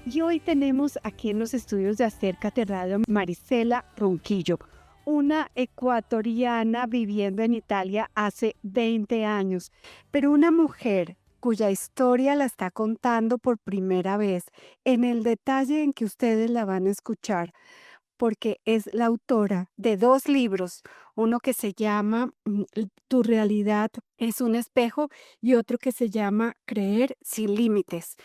Y hoy tenemos aquí en los estudios de Acércate Radio Marisela Ronquillo, una ecuatoriana viviendo en Italia hace 20 años, pero una mujer cuya historia la está contando por primera vez en el detalle en que ustedes la van a escuchar, porque es la autora de 2 libros, uno que se llama, Tu realidad es un espejo, y otro que se llama Creer sin límites.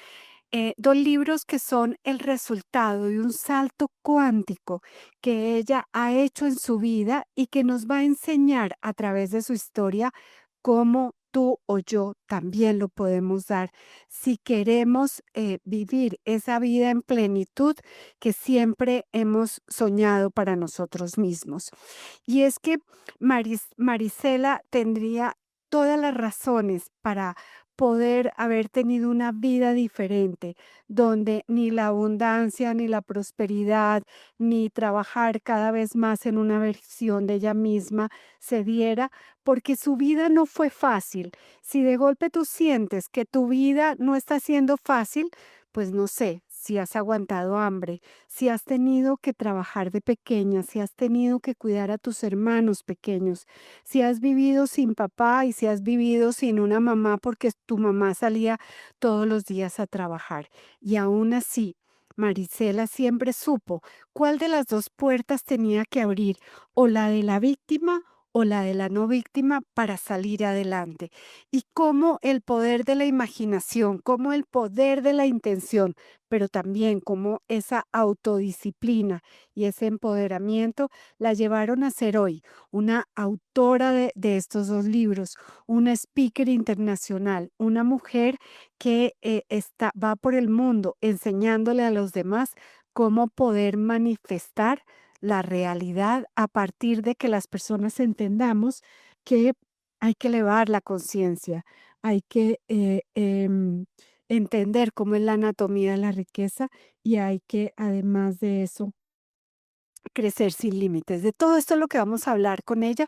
2 libros que son el resultado de un salto cuántico que ella ha hecho en su vida y que nos va a enseñar a través de su historia cómo tú o yo también lo podemos dar si queremos vivir esa vida en plenitud que siempre hemos soñado para nosotros mismos. Y es que Marisela tendría todas las razones para poder haber tenido una vida diferente, donde ni la abundancia, ni la prosperidad, ni trabajar cada vez más en una versión de ella misma se diera, porque su vida no fue fácil. Si de golpe tú sientes que tu vida no está siendo fácil, pues no sé, si has aguantado hambre, si has tenido que trabajar de pequeña, si has tenido que cuidar a tus hermanos pequeños, si has vivido sin papá y si has vivido sin una mamá porque tu mamá salía todos los días a trabajar. Y aún así, Marisela siempre supo cuál de las dos puertas tenía que abrir, o la de la víctima o la de la no víctima para salir adelante. Y cómo el poder de la imaginación, cómo el poder de la intención, pero también cómo esa autodisciplina y ese empoderamiento la llevaron a ser hoy una autora de estos 2 libros, una speaker internacional, una mujer que, va por el mundo enseñándole a los demás cómo poder manifestar la realidad a partir de que las personas entendamos que hay que elevar la conciencia, hay que, entender cómo es la anatomía de la riqueza y hay que, además de eso, crecer sin límites. De todo esto es lo que vamos a hablar con ella,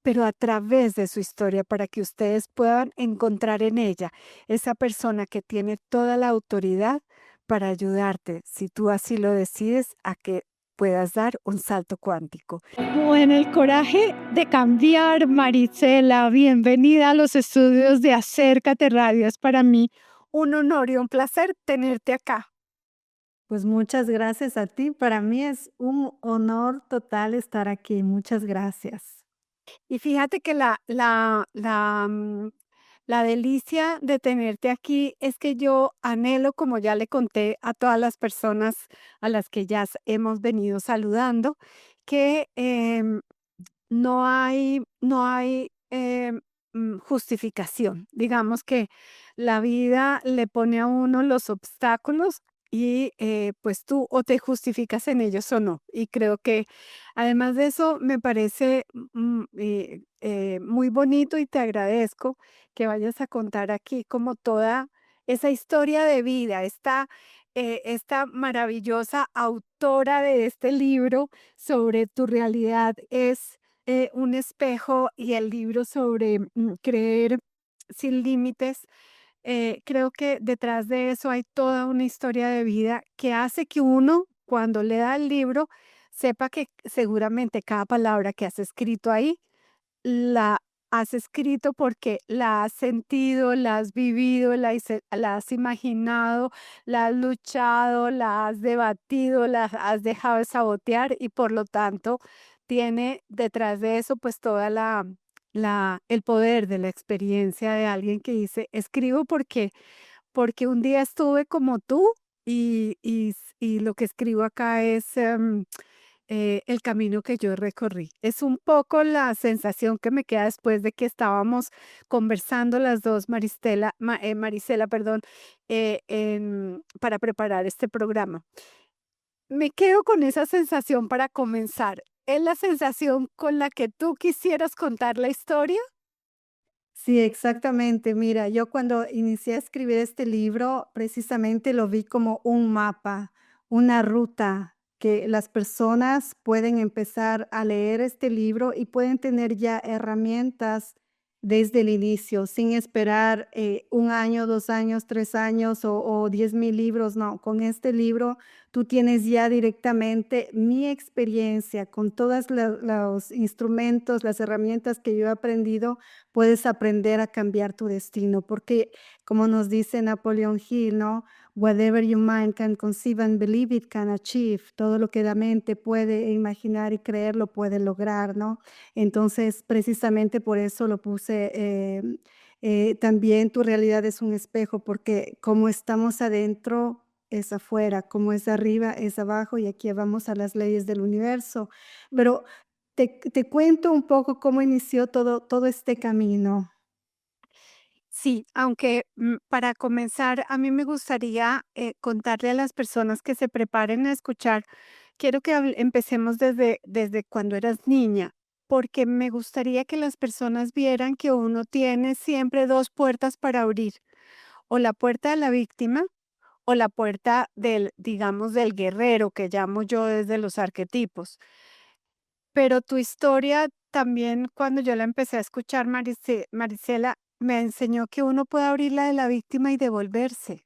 pero a través de su historia para que ustedes puedan encontrar en ella esa persona que tiene toda la autoridad para ayudarte, si tú así lo decides, a que puedas dar un salto cuántico. Bueno, el coraje de cambiar, Marisela, bienvenida a los estudios de Acércate Radio. Es para mí un honor y un placer tenerte acá. Pues muchas gracias a ti. Para mí es un honor total estar aquí. Muchas gracias. Y fíjate que la delicia de tenerte aquí es que yo anhelo, como ya le conté a todas las personas a las que ya hemos venido saludando, que no hay justificación. Digamos que la vida le pone a uno los obstáculos y, pues, tú o te justificas en ellos o no. Y creo que, además de eso, me parece, muy bonito y te agradezco que vayas a contar aquí como toda esa historia de vida, esta maravillosa autora de este libro sobre tu realidad es un espejo y el libro sobre creer sin límites. Creo que detrás de eso hay toda una historia de vida que hace que uno, cuando lea el libro, sepa que seguramente cada palabra que has escrito ahí la has escrito porque la has sentido, la has vivido, la has imaginado, la has luchado, la has debatido, la has dejado de sabotear y por lo tanto tiene detrás de eso pues toda el poder de la experiencia de alguien que dice, escribo porque un día estuve como tú y lo que escribo acá es el camino que yo recorrí. Es un poco la sensación que me queda después de que estábamos conversando las dos, Marisela, perdón, para preparar este programa. Me quedo con esa sensación para comenzar. ¿Es la sensación con la que tú quisieras contar la historia? Sí, exactamente. Mira, yo cuando inicié a escribir este libro, precisamente lo vi como un mapa, una ruta que las personas pueden empezar a leer este libro y pueden tener ya herramientas desde el inicio, sin esperar, 1 año, 2 años, 3 años o 10,000 libros, no. Con este libro tú tienes ya directamente mi experiencia con todas los instrumentos, las herramientas que yo he aprendido, puedes aprender a cambiar tu destino, porque como nos dice Napoleon Hill, ¿no? Whatever your mind can conceive and believe it can achieve. Todo lo que la mente puede imaginar y creer lo puede lograr, ¿no? Entonces, precisamente por eso lo puse, también tu realidad es un espejo, porque como estamos adentro, es afuera, como es arriba, es abajo, y aquí vamos a las leyes del universo. Pero te cuento un poco cómo inició todo este camino. Sí, aunque para comenzar, a mí me gustaría contarle a las personas que se preparen a escuchar, quiero que empecemos desde cuando eras niña, porque me gustaría que las personas vieran que uno tiene siempre dos puertas para abrir, o la puerta de la víctima o la puerta del, digamos, del guerrero, que llamo yo desde los arquetipos. Pero tu historia también, cuando yo la empecé a escuchar, Marisela, me enseñó que uno puede abrir la de la víctima y devolverse.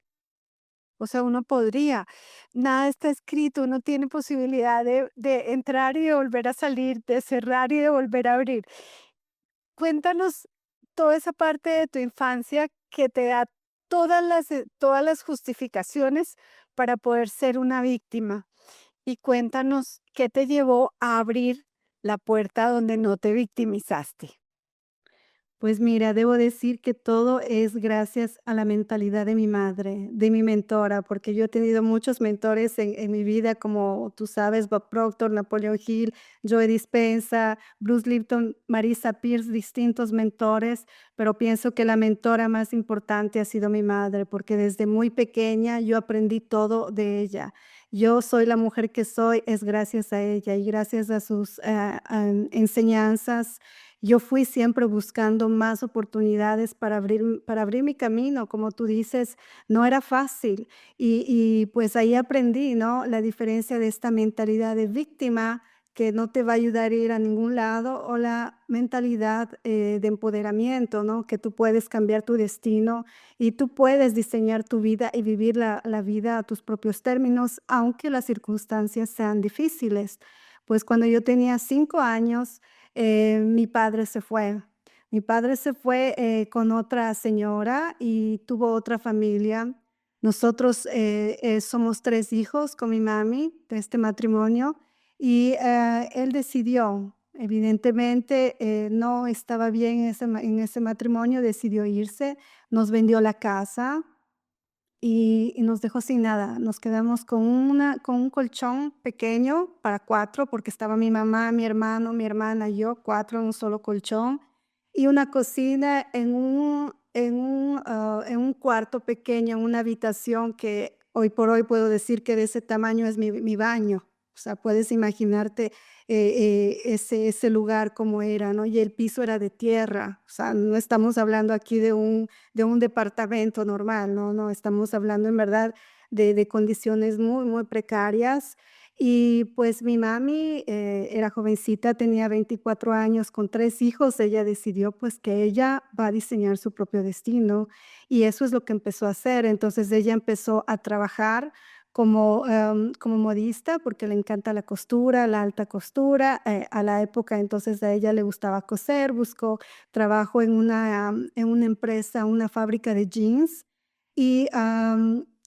O sea, uno podría. Nada está escrito, uno tiene posibilidad de entrar y de volver a salir, de cerrar y de volver a abrir. Cuéntanos toda esa parte de tu infancia que te da todas las justificaciones para poder ser una víctima. Y cuéntanos qué te llevó a abrir la puerta donde no te victimizaste. Pues mira, debo decir que todo es gracias a la mentalidad de mi madre, de mi mentora, porque yo he tenido muchos mentores en mi vida, como tú sabes, Bob Proctor, Napoleon Hill, Joe Dispenza, Bruce Lipton, Marisa Peers, distintos mentores, pero pienso que la mentora más importante ha sido mi madre, porque desde muy pequeña yo aprendí todo de ella. Yo soy la mujer que soy, es gracias a ella y gracias a sus enseñanzas yo fui siempre buscando más oportunidades para abrir mi camino, como tú dices, no era fácil. Pues, ahí aprendí, ¿no?, la diferencia de esta mentalidad de víctima, que no te va a ayudar a ir a ningún lado, o la mentalidad, de empoderamiento, ¿no?, que tú puedes cambiar tu destino y tú puedes diseñar tu vida y vivir la vida a tus propios términos, aunque las circunstancias sean difíciles. Pues, cuando yo tenía 5 años, mi padre se fue. Mi padre se fue, con otra señora y tuvo otra familia. Nosotros, somos 3 hijos con mi mami de este matrimonio y, él decidió, evidentemente, no estaba bien en ese matrimonio, decidió irse, nos vendió la casa y nos dejó sin nada. Nos quedamos con un colchón pequeño para 4 porque estaba mi mamá, mi hermano, mi hermana y yo, 4 en un solo colchón, y una cocina en un cuarto pequeño, en una habitación que hoy por hoy puedo decir que de ese tamaño es mi baño. O sea, puedes imaginarte, ese lugar cómo era, ¿no? Y el piso era de tierra, o sea, no estamos hablando aquí de un departamento normal, no, no, estamos hablando en verdad de condiciones muy, muy precarias. Y pues mi mami, era jovencita, tenía 24 años, con 3 hijos, ella decidió pues que ella va a diseñar su propio destino y eso es lo que empezó a hacer. Entonces ella empezó a trabajar como modista porque le encanta la costura, la alta costura, a la época entonces a ella le gustaba coser, buscó trabajo en una empresa, una fábrica de jeans y,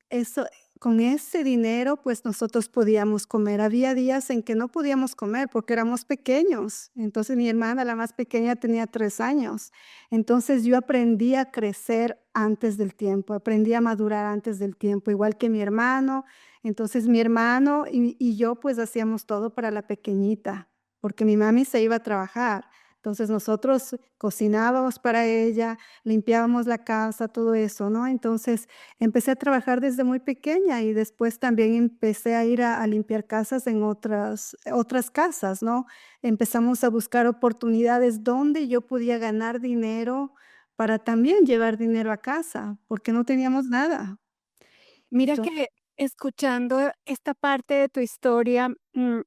eso con ese dinero, pues, nosotros podíamos comer. Había días en que no podíamos comer porque éramos pequeños. Entonces, mi hermana, la más pequeña, tenía 3 años. Entonces, yo aprendí a crecer antes del tiempo, aprendí a madurar antes del tiempo, igual que mi hermano. Entonces, mi hermano y yo, pues, hacíamos todo para la pequeñita, porque mi mami se iba a trabajar. Entonces, nosotros cocinábamos para ella, limpiábamos la casa, todo eso, ¿no? Entonces, empecé a trabajar desde muy pequeña y después también empecé a ir a limpiar casas en otras casas, ¿no? Empezamos a buscar oportunidades donde yo podía ganar dinero para también llevar dinero a casa, porque no teníamos nada. Mira Ento que escuchando esta parte de tu historia,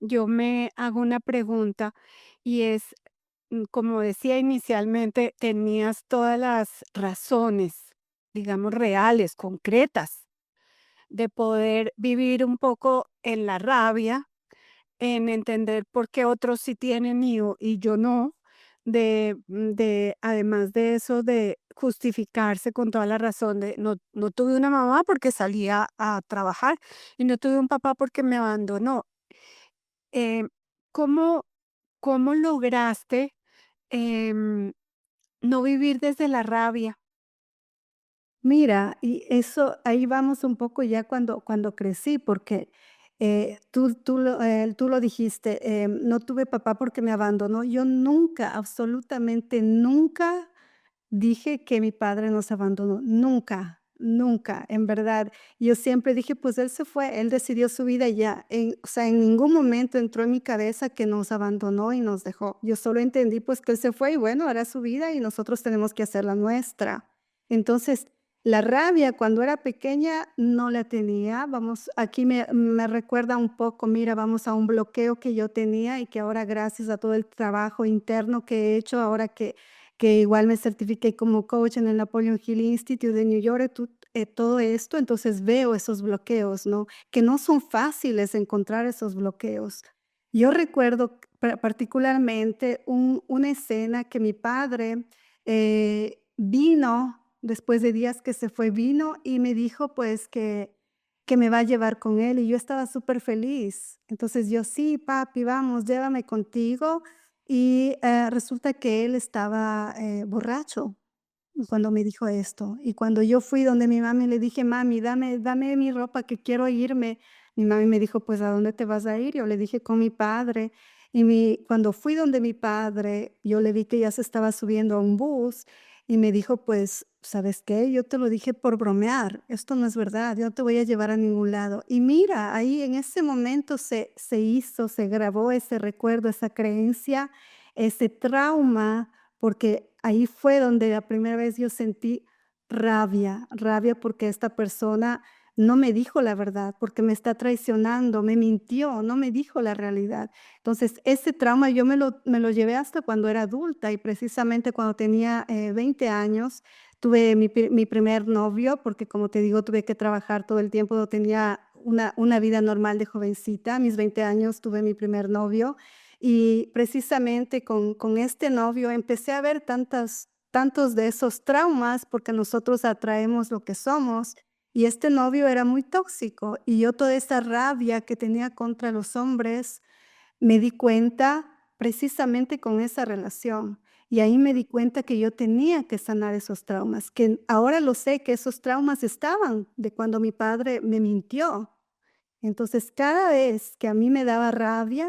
yo me hago una pregunta y es, como decía inicialmente, tenías todas las razones, digamos, reales, concretas, de poder vivir un poco en la rabia, en entender por qué otros sí tienen y yo no, de además de eso, de justificarse con toda la razón de no tuve una mamá porque salía a trabajar y no tuve un papá porque me abandonó. Em, ¿cómo cómo lograste, em, no vivir desde la rabia? Mira, y eso ahí vamos un poco ya cuando crecí, porque, tú lo dijiste, no tuve papá porque me abandonó. Yo nunca, absolutamente nunca dije que mi padre nos abandonó, nunca, nunca, en verdad. Yo siempre dije: "Pues él se fue, él decidió su vida y ya". O sea, en ningún momento entró en mi cabeza que nos abandonó y nos dejó. Yo solo entendí, pues, que él se fue y bueno, hará su vida y nosotros tenemos que hacer la nuestra. Entonces, la rabia cuando era pequeña no la tenía. Vamos, aquí me recuerda un poco, mira, vamos a un bloqueo que yo tenía y que ahora gracias a todo el trabajo interno que he hecho, ahora que igual me certifiqué como coach en el Napoleon Hill Institute de New York, todo esto, entonces veo esos bloqueos, ¿no? Que no son fáciles encontrar esos bloqueos. Yo recuerdo particularmente una escena que mi padre vino después de días que se fue, vino y me dijo pues que me va a llevar con él y yo estaba súper feliz. Entonces yo, sí, papi, vamos, llévame contigo. Y, resulta que él estaba, borracho cuando me dijo esto. Y cuando yo fui donde mi mami le dije: "Mami, dame mi ropa que quiero irme". Mi mami me dijo: "Pues, ¿a dónde te vas a ir?". Yo le dije: "Con mi padre". Cuando fui donde mi padre, yo le vi que ya se estaba subiendo a un bus y me dijo: "Pues, ¿sabes qué? Yo te lo dije por bromear, esto no es verdad, yo no te voy a llevar a ningún lado". Y mira, ahí en ese momento se grabó ese recuerdo, esa creencia, ese trauma, porque ahí fue donde la primera vez yo sentí rabia, rabia porque esta persona no me dijo la verdad, porque me está traicionando, me mintió, no me dijo la realidad. Entonces, ese trauma yo me lo llevé hasta cuando era adulta y precisamente cuando tenía 20 años tuve mi primer novio, porque como te digo, tuve que trabajar todo el tiempo, no tenía una vida normal de jovencita. A mis 20 años tuve mi primer novio y precisamente con este novio empecé a ver tantos de esos traumas, porque nosotros atraemos lo que somos, y este novio era muy tóxico, y yo toda esa rabia que tenía contra los hombres, me di cuenta precisamente con esa relación. Y ahí me di cuenta que yo tenía que sanar esos traumas, que ahora lo sé que esos traumas estaban de cuando mi padre me mintió. Entonces, cada vez que a mí me daba rabia,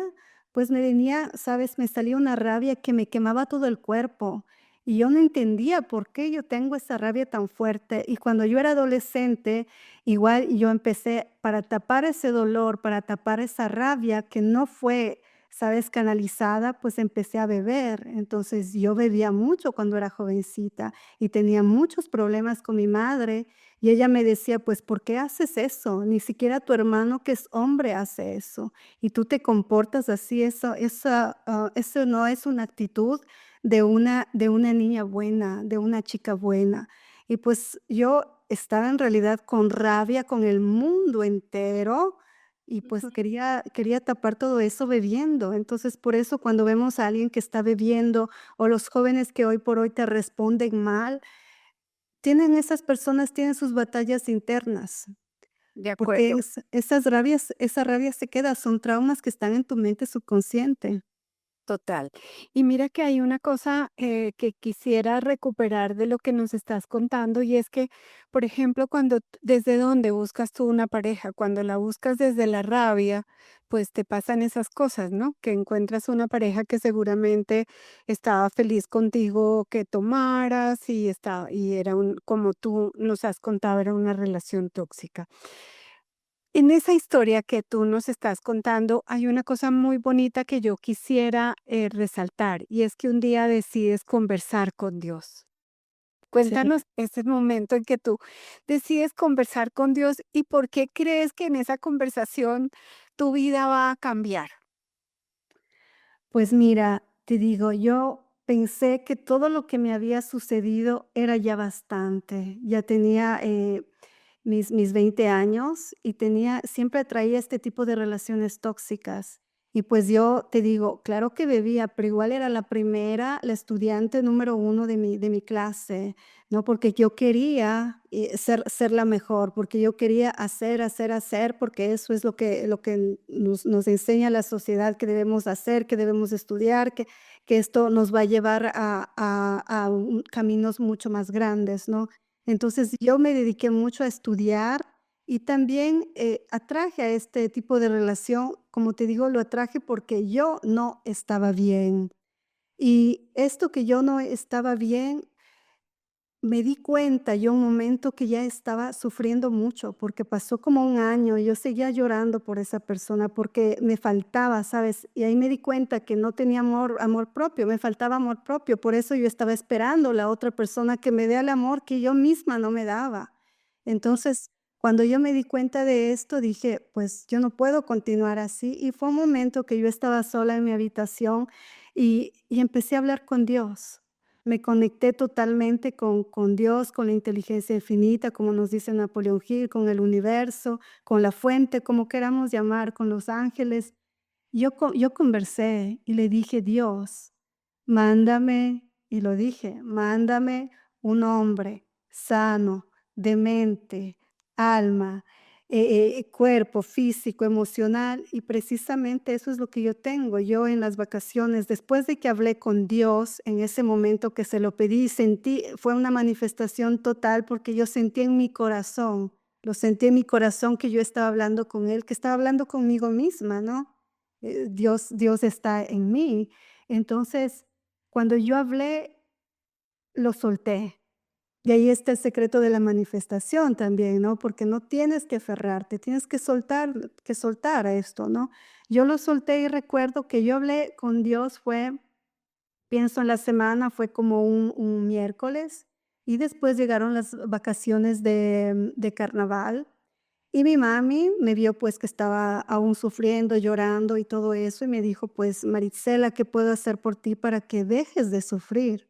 pues me venía, ¿sabes? Me salía una rabia que me quemaba todo el cuerpo y yo no entendía por qué yo tengo esa rabia tan fuerte. Y cuando yo era adolescente, igual yo empecé para tapar ese dolor, para tapar esa rabia que no fue, ¿sabes? Canalizada, pues empecé a beber. Entonces, yo bebía mucho cuando era jovencita y tenía muchos problemas con mi madre y ella me decía: "Pues, ¿por qué haces eso? Ni siquiera tu hermano, que es hombre, hace eso, y tú te comportas así, eso no es una actitud de una niña buena, de una chica buena". Y, pues, yo estaba en realidad con rabia con el mundo entero y, pues, quería tapar todo eso bebiendo. Entonces, por eso cuando vemos a alguien que está bebiendo, o los jóvenes que hoy por hoy te responden mal, esas personas tienen sus batallas internas, De porque acuerdo. esa rabia se queda, son traumas que están en tu mente subconsciente. Total. Y mira que hay una cosa que quisiera recuperar de lo que nos estás contando y es que, por ejemplo, desde dónde buscas tú una pareja, cuando la buscas desde la rabia, pues te pasan esas cosas, ¿no? Que encuentras una pareja que seguramente estaba feliz contigo que tomaras y era como tú nos has contado, era una relación tóxica. En esa historia que tú nos estás contando, hay una cosa muy bonita que yo quisiera resaltar, y es que un día decides conversar con Dios. Sí. Cuéntanos ese momento en que tú decides conversar con Dios y por qué crees que en esa conversación tu vida va a cambiar. Pues mira, te digo, yo pensé que todo lo que me había sucedido era ya bastante. Ya tenía, mis 20 años y tenía siempre traía este tipo de relaciones tóxicas. Y pues yo te digo, claro que bebía, pero igual era la primera, la estudiante número uno de mi clase, ¿no? Porque yo quería, ser la mejor, porque yo quería hacer, hacer, hacer, porque eso es lo que nos enseña la sociedad que debemos hacer, que debemos estudiar, que esto nos va a llevar a caminos mucho más grandes, ¿no? Entonces, yo me dediqué mucho a estudiar y también, atraje a este tipo de relación, como te digo, lo atraje porque yo no estaba bien. Y esto que yo no estaba bien me di cuenta yo un momento que ya estaba sufriendo mucho, porque pasó como un año, y yo seguía llorando por esa persona, porque me faltaba, ¿sabes? Y ahí me di cuenta que no tenía amor propio, me faltaba amor propio, por eso yo estaba esperando la otra persona que me dé el amor que yo misma no me daba. Entonces, cuando yo me di cuenta de esto, dije: "Pues yo no puedo continuar así", y fue un momento que yo estaba sola en mi habitación y empecé a hablar con Dios. Me conecté totalmente con Dios, con la inteligencia infinita, como nos dice Napoleón Hill, con el universo, con la fuente, como queramos llamar, con los ángeles. Yo conversé y le dije: "Dios, mándame", y lo dije: "Mándame un hombre sano, de mente, alma, cuerpo, físico, emocional", y precisamente eso es lo que yo tengo. Yo en las vacaciones, después de que hablé con Dios, en ese momento que se lo pedí, sentí fue una manifestación total, porque yo sentí en mi corazón, lo sentí en mi corazón que yo estaba hablando con Él, que estaba hablando conmigo misma, ¿no? Dios está en mí. Entonces, cuando yo hablé, lo solté. Y ahí está el secreto de la manifestación también, ¿no? Porque no tienes que aferrarte, tienes que soltar esto, ¿no? Yo lo solté y recuerdo que yo hablé con Dios pienso en la semana, fue como un miércoles, y después llegaron las vacaciones de carnaval. Y mi mami me vio, pues, que estaba aún sufriendo, llorando y todo eso, y me dijo: "Pues, Marisela, ¿qué puedo hacer por ti para que dejes de sufrir?".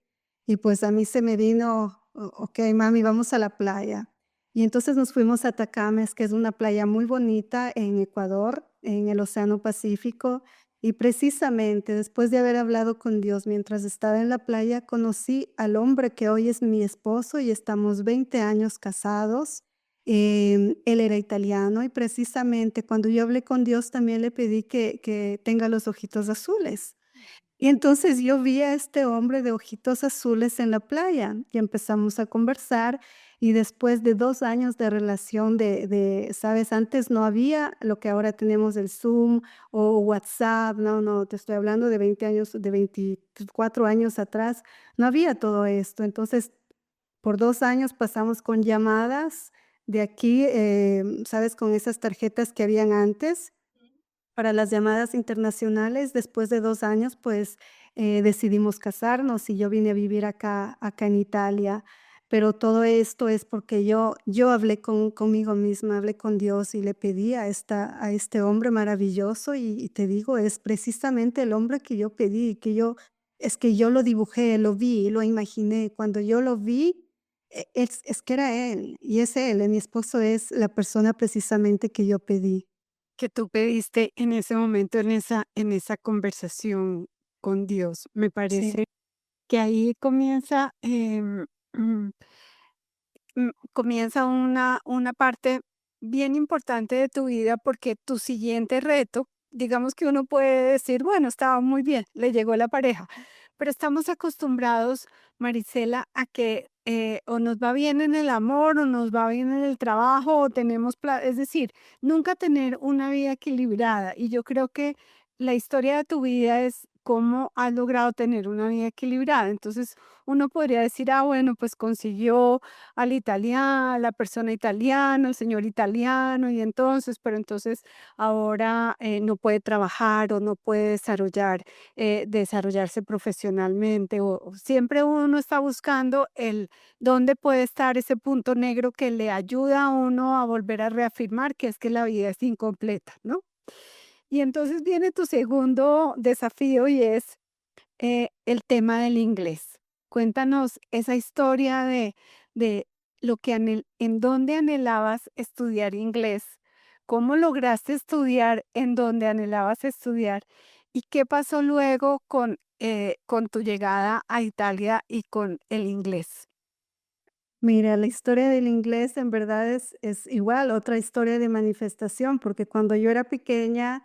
Y, pues, a mí se me vino: Okey, mami, vamos a la playa". Y entonces nos fuimos a Atacames, que es una playa muy bonita en Ecuador, en el Océano Pacífico. Y precisamente después de haber hablado con Dios mientras estaba en la playa, conocí al hombre que hoy es mi esposo y estamos 20 años casados. Él era italiano y precisamente cuando yo hablé con Dios también le pedí que tenga los ojitos azules. Y entonces yo vi a este hombre de ojitos azules en la playa y empezamos a conversar y después de 2 años de relación ¿sabes? Antes no había lo que ahora tenemos el Zoom o WhatsApp, no, no, te estoy hablando de 20 años, de 24 años atrás, no había todo esto. Entonces por 2 años pasamos con llamadas de aquí, ¿sabes? Con esas tarjetas que habían antes para las llamadas internacionales. Después de 2 años, pues, decidimos casarnos y yo vine a vivir acá en Italia. Pero todo esto es porque yo hablé conmigo misma, hablé con Dios y le pedí a este hombre maravilloso, y te digo, es precisamente el hombre que yo pedí, es que yo lo dibujé, lo vi, lo imaginé. Cuando yo lo vi, es que era él, y es él, mi esposo es la persona precisamente que yo pedí. Que tú pediste en ese momento, en esa conversación con Dios. Me Sí, parece que ahí comienza, comienza una parte bien importante de tu vida, porque tu siguiente reto, digamos que uno puede decir, bueno, estaba muy bien, le llegó la pareja, pero estamos acostumbrados, Marisela, a que o nos va bien en el amor, o nos va bien en el trabajo, o tenemos, es decir, nunca tener una vida equilibrada. Y yo creo que la historia de tu vida es cómo has logrado tener una vida equilibrada. Entonces, uno podría decir, ah, bueno, pues consiguió al italiano, la persona italiana, el señor italiano, y entonces, pero entonces ahora no puede trabajar o no puede desarrollarse profesionalmente, o siempre uno está buscando el dónde puede estar ese punto negro que le ayuda a uno a volver a reafirmar que es que la vida es incompleta, ¿no? Y entonces viene tu segundo desafío y es el tema del inglés. Cuéntanos esa historia de lo que en dónde anhelabas estudiar inglés, cómo lograste estudiar en donde anhelabas estudiar y qué pasó luego con tu llegada a Italia y con el inglés. Mira, la historia del inglés en verdad es igual, otra historia de manifestación, porque cuando yo era pequeña,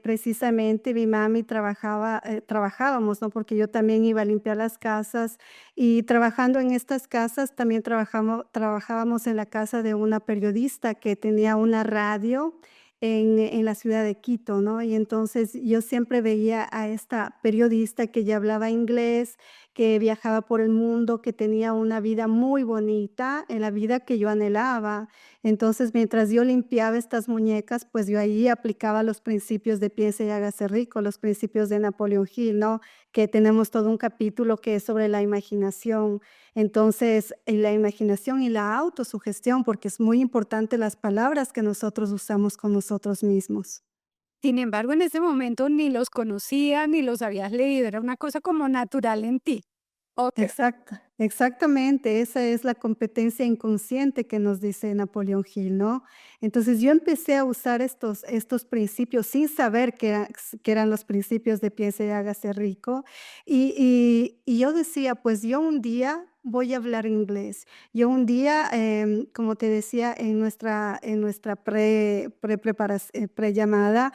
precisamente mi mami trabajábamos, ¿no? Porque yo también iba a limpiar las casas y trabajando en estas casas también trabajábamos en la casa de una periodista que tenía una radio en la ciudad de Quito, ¿no? Y entonces yo siempre veía a esta periodista que ya hablaba inglés, que viajaba por el mundo, que tenía una vida muy bonita, en la vida que yo anhelaba. Entonces, mientras yo limpiaba estas muñecas, pues yo ahí aplicaba los principios de Piense y hágase rico, los principios de Napoleon Hill, ¿no? Que tenemos todo un capítulo que es sobre la imaginación. Entonces, la imaginación y la autosugestión, porque es muy importante las palabras que nosotros usamos con nosotros mismos. Sin embargo, en ese momento ni los conocías ni los habías leído, era una cosa como natural en ti. Okey. Exactamente, esa es la competencia inconsciente que nos dice Napoleón Hill, ¿no? Entonces, yo empecé a usar estos principios sin saber que eran los principios de Piense y hágase rico, y yo decía: "Pues yo un día voy a hablar inglés". Yo un día, como te decía, en nuestra prellamada,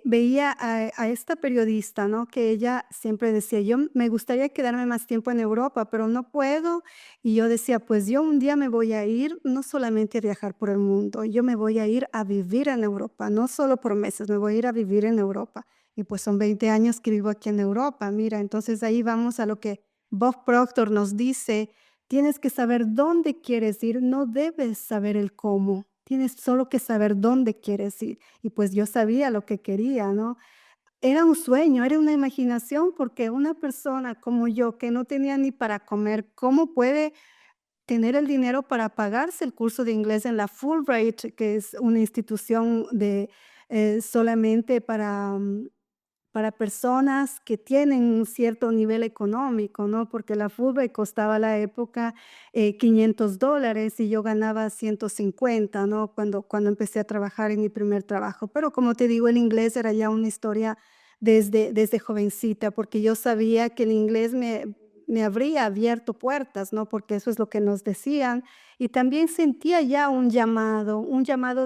veía a esta periodista, ¿no? Que ella siempre decía: "Yo me gustaría quedarme más tiempo en Europa, pero no puedo". Y yo decía: "Pues yo un día me voy a ir, no solamente a viajar por el mundo, yo me voy a ir a vivir en Europa, no solo por meses, me voy a ir a vivir en Europa". Y pues son 20 años que vivo aquí en Europa, mira, entonces ahí vamos a lo que Bob Proctor nos dice: "Tienes que saber dónde quieres ir, no debes saber el cómo, tienes solo que saber dónde quieres ir". Y pues yo sabía lo que quería, ¿no? Era un sueño, era una imaginación, porque una persona como yo, que no tenía ni para comer, ¿cómo puede tener el dinero para pagarse el curso de inglés en la Fulbright, que es una institución solamente para personas que tienen un cierto nivel económico, ¿no? Porque la Fulbright costaba a la época, $500 y yo ganaba 150, ¿no? Cuando empecé a trabajar en mi primer trabajo. Pero como te digo, el inglés era ya una historia desde jovencita, porque yo sabía que el inglés me habría abierto puertas, ¿no? Porque eso es lo que nos decían. Y también sentía ya un llamado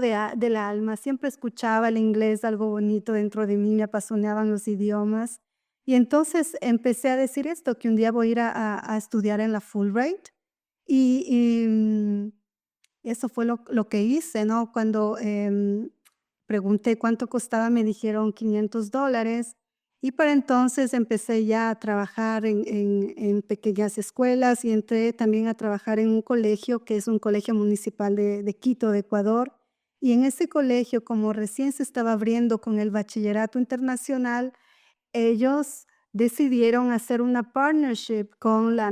del alma. Siempre escuchaba el inglés, algo bonito dentro de mí, me apasionaban los idiomas. Y entonces empecé a decir esto, que un día voy a ir a estudiar en la Fulbright. Y eso fue lo que hice, ¿no? Cuando, pregunté cuánto costaba, me dijeron $500, y para entonces empecé ya a trabajar en pequeñas escuelas, y entré también a trabajar en un colegio, que es un colegio municipal de Quito, de Ecuador. Y en ese colegio, como recién se estaba abriendo con el bachillerato internacional, ellos decidieron hacer una partnership con la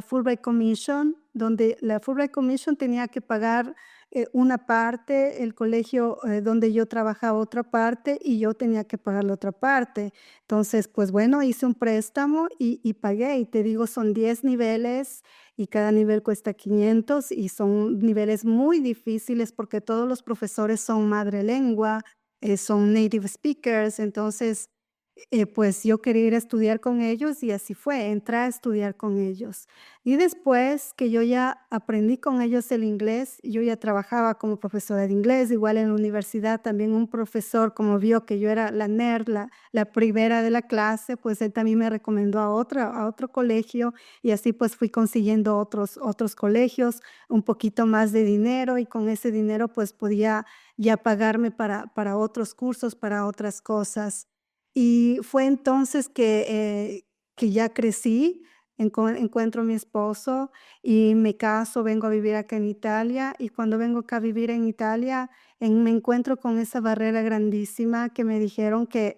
Fulbright Commission, donde la Fulbright Commission tenía que pagar, una parte, el colegio, donde yo trabajaba otra parte, y yo tenía que pagar la otra parte. Entonces, pues bueno, hice un préstamo y pagué, y te digo, son 10 niveles, y cada nivel cuesta 500, y son niveles muy difíciles, porque todos los profesores son madre lengua, son native speakers. Entonces, pues yo quería ir a estudiar con ellos, y así fue, entré a estudiar con ellos. Y después que yo ya aprendí con ellos el inglés, yo ya trabajaba como profesora de inglés, igual en la universidad también un profesor, como vio que yo era la nerd, la primera de la clase, pues él también me recomendó a otro colegio, y así pues fui consiguiendo otros colegios, un poquito más de dinero, y con ese dinero pues podía ya pagarme para otros cursos, para otras cosas. Y fue entonces que ya crecí, encuentro a mi esposo y me caso, vengo a vivir acá en Italia, y cuando vengo acá a vivir en Italia, me encuentro con esa barrera grandísima que me dijeron que,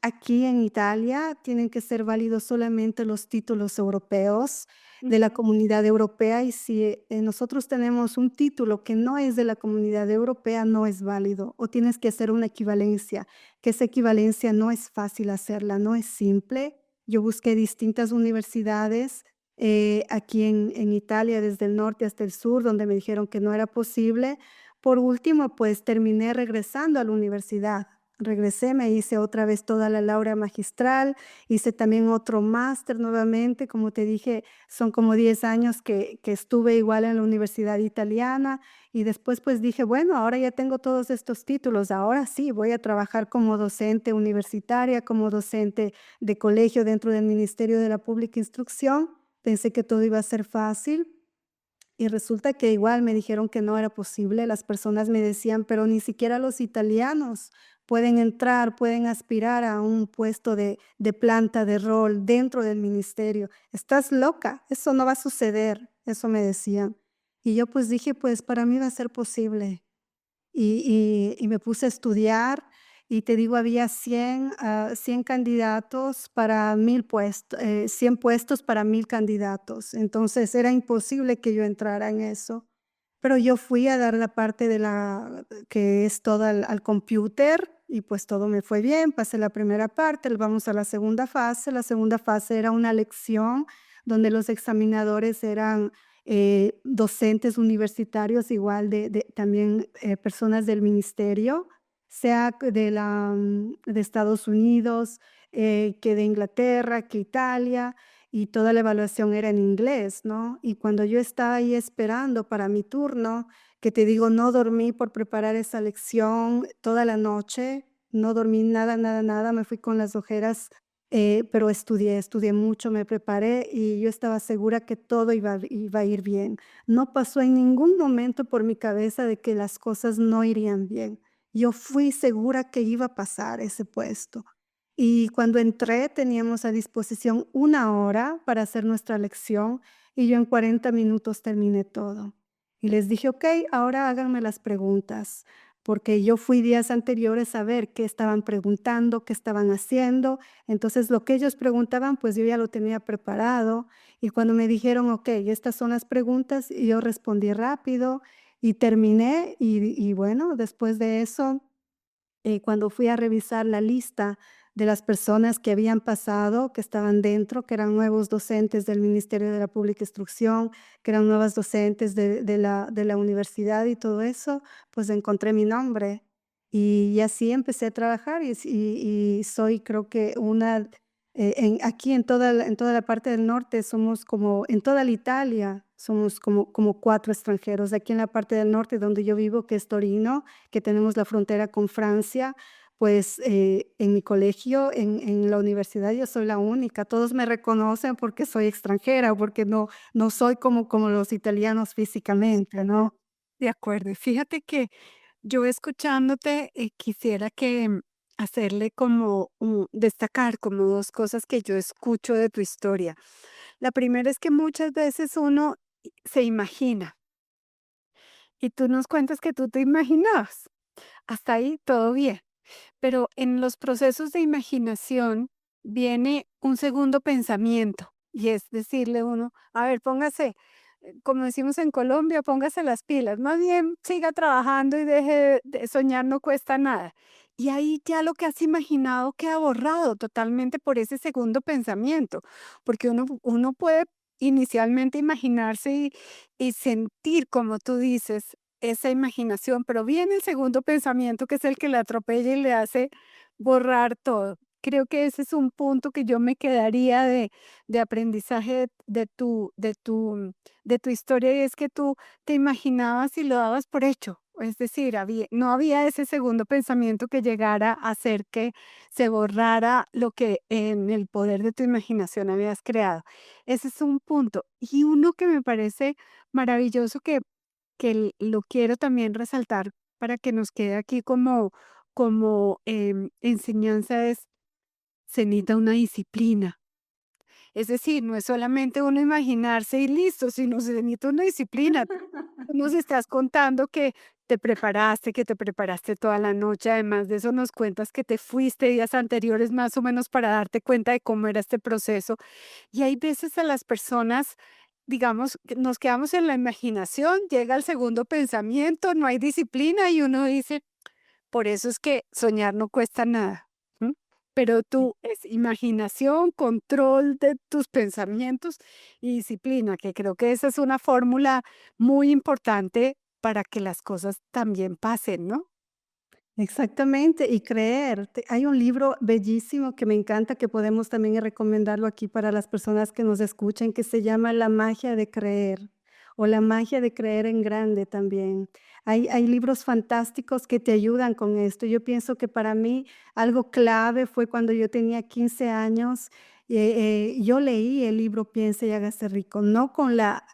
aquí en Italia tienen que ser válidos solamente los títulos europeos, de la Ujú. Comunidad Europea y si nosotros tenemos un título que no es de la Comunidad Europea, no es válido o tienes que hacer una equivalencia, que esa equivalencia no es fácil hacerla, no es simple. Yo busqué distintas universidades aquí en Italia, desde el norte hasta el sur, donde me dijeron que no era posible. Por último, pues terminé regresando a la universidad. Regresé, me hice otra vez toda la laurea magistral, hice también otro máster nuevamente, como te dije, son como 10 años que estuve igual en la universidad italiana y después pues dije, bueno, ahora ya tengo todos estos títulos, ahora sí voy a trabajar como docente universitaria, como docente de colegio dentro del Ministerio de la Pública Instrucción. Pensé que todo iba a ser fácil, y resulta que igual me dijeron que no era posible. Las personas me decían: "Pero ni siquiera los italianos pueden entrar, pueden aspirar a un puesto de planta, de rol dentro del ministerio. Estás loca, eso no va a suceder", eso me decían. Y yo, pues, dije: "Pues, para mí va a ser posible". Y me puse a estudiar, y te digo, había 100 candidatos para 100 puestos para 1000 candidatos. Entonces, era imposible que yo entrara en eso. Pero yo fui a dar la parte de la que es toda al compúter y, pues, todo me fue bien. Pasé la primera parte, vamos a la segunda fase. La segunda fase era una lección donde los examinadores eran, docentes universitarios, igual de también, personas del ministerio, sea de Estados Unidos, que de Inglaterra, que Italia, y toda la evaluación era en inglés, ¿no? Y cuando yo estaba ahí esperando para mi turno, que te digo, no dormí por preparar esa lección toda la noche, no dormí nada, nada, nada, me fui con las ojeras, pero estudié mucho, me preparé y yo estaba segura que todo iba a ir bien. No pasó en ningún momento por mi cabeza de que las cosas no irían bien. Yo fui segura que iba a pasar ese puesto. Y cuando entré, teníamos a disposición 1 hora para hacer nuestra lección y yo en 40 minutos terminé todo. Y les dije: "Okey, ahora háganme las preguntas", porque yo fui días anteriores a ver qué estaban preguntando, qué estaban haciendo. Entonces, lo que ellos preguntaban, pues yo ya lo tenía preparado. Y cuando me dijeron: "Okey, estas son las preguntas", y yo respondí rápido y terminé. Y bueno, después de eso cuando fui a revisar la lista de las personas que habían pasado, que estaban dentro, que eran nuevos docentes del Ministerio de la Pública Instrucción, que eran nuevas docentes de la universidad y todo eso, pues encontré mi nombre. Y así empecé a trabajar y soy creo que una, aquí en toda la parte del norte somos como, en toda la Italia, somos como 4 extranjeros. Aquí en la parte del norte donde yo vivo, que es Torino, que tenemos la frontera con Francia, pues, en mi colegio, en la universidad, yo soy la única. Todos me reconocen porque soy extranjera, porque no soy como los italianos físicamente, ¿no? De acuerdo. Y fíjate que yo escuchándote, quisiera que hacerle como destacar como 2 cosas que yo escucho de tu historia. La primera es que muchas veces uno se imagina y tú nos cuentas que tú te imaginabas. Hasta ahí todo bien. Pero en los procesos de imaginación viene un segundo pensamiento y es decirle uno, a ver, póngase, como decimos en Colombia, póngase las pilas, más bien siga trabajando y deje de soñar, no cuesta nada. Y ahí ya lo que has imaginado queda borrado totalmente por ese segundo pensamiento, porque uno puede inicialmente imaginarse y sentir, como tú dices, esa imaginación, pero viene el segundo pensamiento, que es el que le atropella y le hace borrar todo. Creo que ese es un punto que yo me quedaría de aprendizaje de tu historia, y es que tú te imaginabas y lo dabas por hecho. Es decir, no había ese segundo pensamiento que llegara a hacer que se borrara lo que en el poder de tu imaginación habías creado. Ese es un punto. Y uno que me parece maravilloso que lo quiero también resaltar para que nos quede aquí como enseñanza es, se necesita una disciplina. Es decir, no es solamente uno imaginarse y listo, sino se necesita una disciplina. Tú nos estás contando que te preparaste toda la noche, además de eso nos cuentas que te fuiste días anteriores más o menos para darte cuenta de cómo era este proceso. Y hay veces a las personas digamos, que nos quedamos en la imaginación, llega el segundo pensamiento, no hay disciplina y uno dice, por eso es que soñar no cuesta nada. ¿M? Pero tú es imaginación, control de tus pensamientos y disciplina, que creo que esa es una fórmula muy importante para que las cosas también pasen, ¿no? Exactamente, y creer. Hay un libro bellísimo que me encanta, que podemos también recomendarlo aquí para las personas que nos escuchen, que se llama La magia de creer o La magia de creer en grande también. Hay libros fantásticos que te ayudan con esto. Yo pienso que para mí algo clave fue cuando yo tenía 15 años. Yo leí el libro Piense y hágase rico, no con la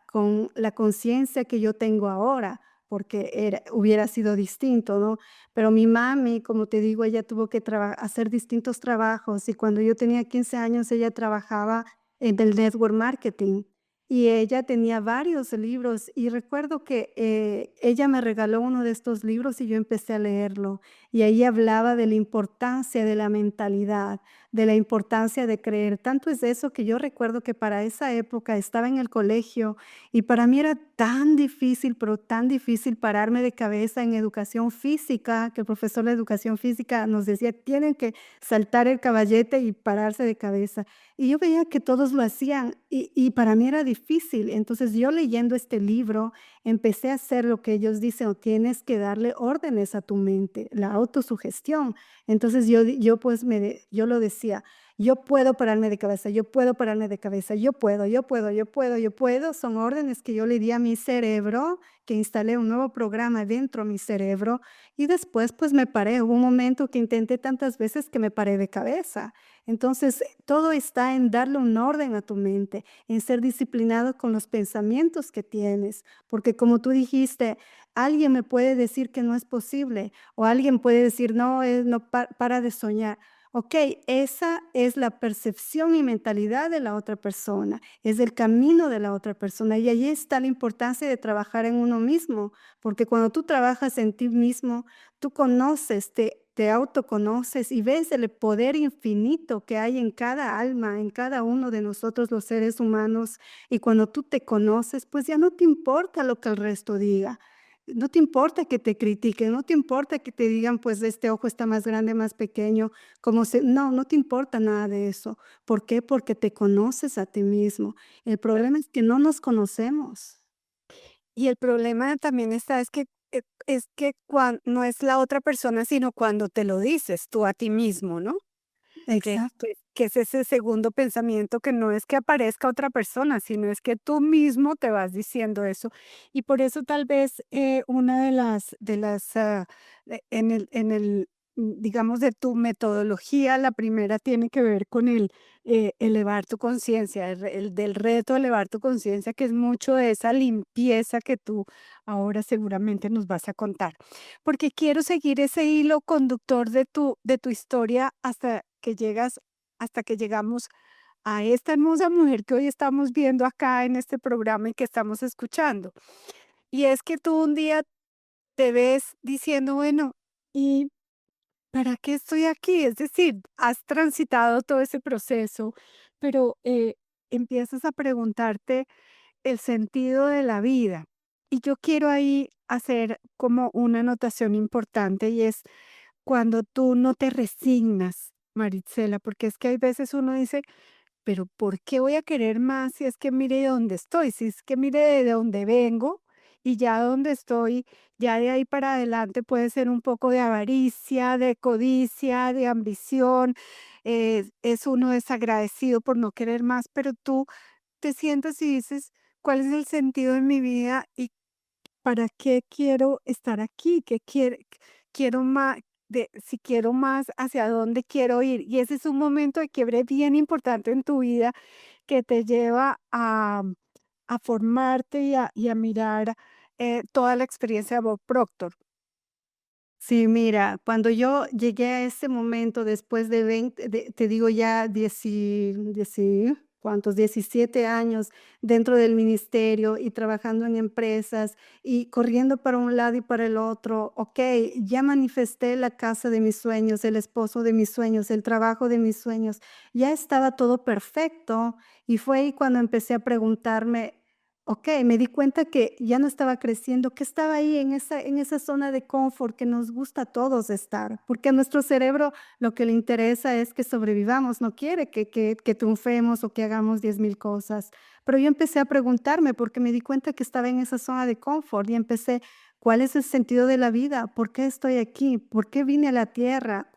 conciencia que yo tengo ahora, porque hubiera sido distinto, ¿no? Pero mi mami, como te digo, ella tuvo que hacer distintos trabajos y cuando yo tenía 15 años ella trabajaba en el network marketing y ella tenía varios libros y recuerdo que ella me regaló uno de estos libros y yo empecé a leerlo y ahí hablaba de la importancia de la mentalidad, de la importancia de creer. Tanto es eso que yo recuerdo que para esa época estaba en el colegio y para mí era tan difícil, pero tan difícil pararme de cabeza en educación física, que el profesor de educación física nos decía: "Tienen que saltar el caballete y pararse de cabeza". Y yo veía que todos lo hacían y para mí era difícil. Entonces, yo leyendo este libro, empecé a hacer lo que ellos dicen, o tienes que darle órdenes a tu mente, la autosugestión. Entonces, yo, pues, yo lo decía: yo puedo pararme de cabeza, yo puedo pararme de cabeza, yo puedo, yo puedo, yo puedo, yo puedo. Son órdenes que yo le di a mi cerebro, que instalé un nuevo programa dentro de mi cerebro y después pues me paré. Hubo un momento que intenté tantas veces que me paré de cabeza. Entonces, todo está en darle un orden a tu mente, en ser disciplinado con los pensamientos que tienes, porque como tú dijiste, alguien me puede decir que no es posible o alguien puede decir, no, no para de soñar. Okey, esa es la percepción y mentalidad de la otra persona, es el camino de la otra persona, y ahí está la importancia de trabajar en uno mismo, porque cuando tú trabajas en ti mismo, tú conoces, te autoconoces y ves el poder infinito que hay en cada alma, en cada uno de nosotros los seres humanos, y cuando tú te conoces, pues ya no te importa lo que el resto diga. No te importa que te critiquen, no te importa que te digan, pues este ojo está más grande, más pequeño, no te importa nada de eso. ¿Por qué? Porque te conoces a ti mismo. El problema es que no nos conocemos. Y el problema también está es que no es la otra persona, sino cuando te lo dices tú a ti mismo, ¿no? Exacto. Que es ese segundo pensamiento que no es que aparezca otra persona, sino es que tú mismo te vas diciendo eso. Y por eso tal vez, una en el, digamos, de tu metodología, la primera tiene que ver con el, elevar tu conciencia, el del reto de elevar tu conciencia, que es mucho de esa limpieza que tú ahora seguramente nos vas a contar. Porque quiero seguir ese hilo conductor de tu historia hasta que llegamos a esta hermosa mujer que hoy estamos viendo acá en este programa y que estamos escuchando. Y es que tú un día te ves diciendo, bueno, ¿y para qué estoy aquí? Es decir, has transitado todo ese proceso, pero empiezas a preguntarte el sentido de la vida. Y yo quiero ahí hacer como una anotación importante y es cuando tú no te resignas, Marisela, porque es que hay veces uno dice, pero ¿por qué voy a querer más si es que mire de dónde estoy? Si es que mire de dónde vengo y ya donde estoy, ya de ahí para adelante puede ser un poco de avaricia, de codicia, de ambición, es uno desagradecido por no querer más, pero tú te sientas y dices, ¿cuál es el sentido de mi vida y para qué quiero estar aquí? Quiero más? Si quiero más, ¿hacia dónde quiero ir? Y ese es un momento de quiebre bien importante en tu vida que te lleva a formarte y a mirar toda la experiencia de Bob Proctor. Sí, mira, cuando yo llegué a ese momento después de 20, te digo ya 10 ¿cuántos? 17 años dentro del ministerio y trabajando en empresas y corriendo para un lado y para el otro. Ok, ya manifesté la casa de mis sueños, el esposo de mis sueños, el trabajo de mis sueños. Ya estaba todo perfecto y fue ahí cuando empecé a preguntarme. Me di cuenta que ya no estaba creciendo, que estaba ahí en esa zona de confort que nos gusta a todos estar, porque a nuestro cerebro lo que le interesa es que sobrevivamos, no quiere que triunfemos o que hagamos 10,000 cosas. Pero yo empecé a preguntarme, porque me di cuenta que estaba en esa zona de confort y empecé, ¿cuál es el sentido de la vida? ¿Por qué estoy aquí? ¿Por qué vine a la tierra?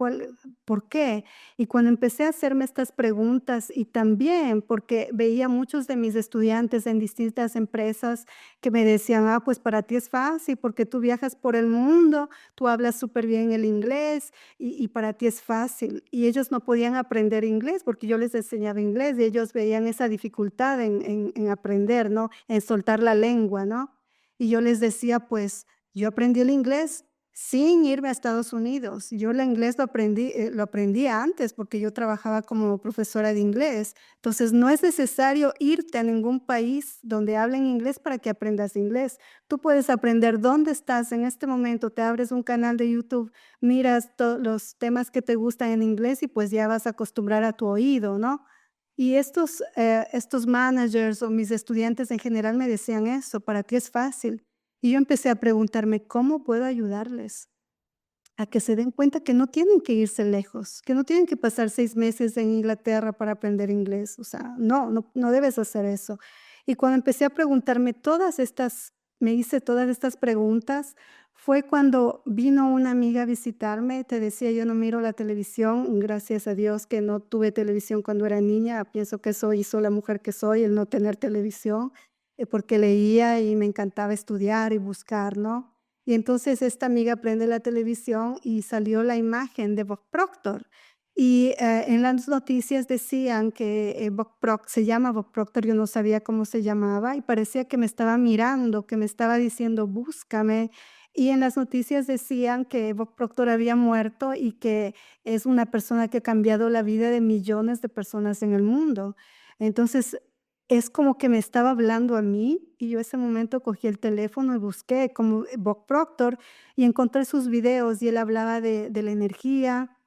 ¿Por qué? Y cuando empecé a hacerme estas preguntas y también porque veía muchos de mis estudiantes en distintas empresas que me decían, pues para ti es fácil porque tú viajas por el mundo, tú hablas súper bien el inglés y para ti es fácil. Y ellos no podían aprender inglés porque yo les enseñaba inglés y ellos veían esa dificultad en aprender, ¿no? En soltar la lengua, ¿no? Y yo les decía, pues yo aprendí el inglés sin irme a Estados Unidos. Yo el inglés lo aprendí antes porque yo trabajaba como profesora de inglés. Entonces, no es necesario irte a ningún país donde hablen inglés para que aprendas inglés. Tú puedes aprender dónde estás en este momento, te abres un canal de YouTube, miras los temas que te gustan en inglés y pues ya vas a acostumbrar a tu oído, ¿no? Y estos managers o mis estudiantes en general me decían eso, para ti es fácil. Y yo empecé a preguntarme, ¿cómo puedo ayudarles a que se den cuenta que no tienen que irse lejos, que no tienen que pasar 6 meses en Inglaterra para aprender inglés? O sea, no debes hacer eso. Y cuando empecé a preguntarme me hice todas estas preguntas, fue cuando vino una amiga a visitarme. Te decía, yo no miro la televisión, gracias a Dios que no tuve televisión cuando era niña. Pienso que eso hizo la mujer que soy, el no tener televisión, porque leía y me encantaba estudiar y buscar, ¿no? Y entonces esta amiga prende la televisión y salió la imagen de Bob Proctor. Y, en las noticias decían que, se llama Bob Proctor, yo no sabía cómo se llamaba, y parecía que me estaba mirando, que me estaba diciendo: "Búscame". Y en las noticias decían que Bob Proctor había muerto y que es una persona que ha cambiado la vida de millones de personas en el mundo. Entonces, es como que me estaba hablando a mí, y yo ese momento cogí el teléfono y busqué como Bob Proctor y encontré sus videos, y él hablaba de la energía,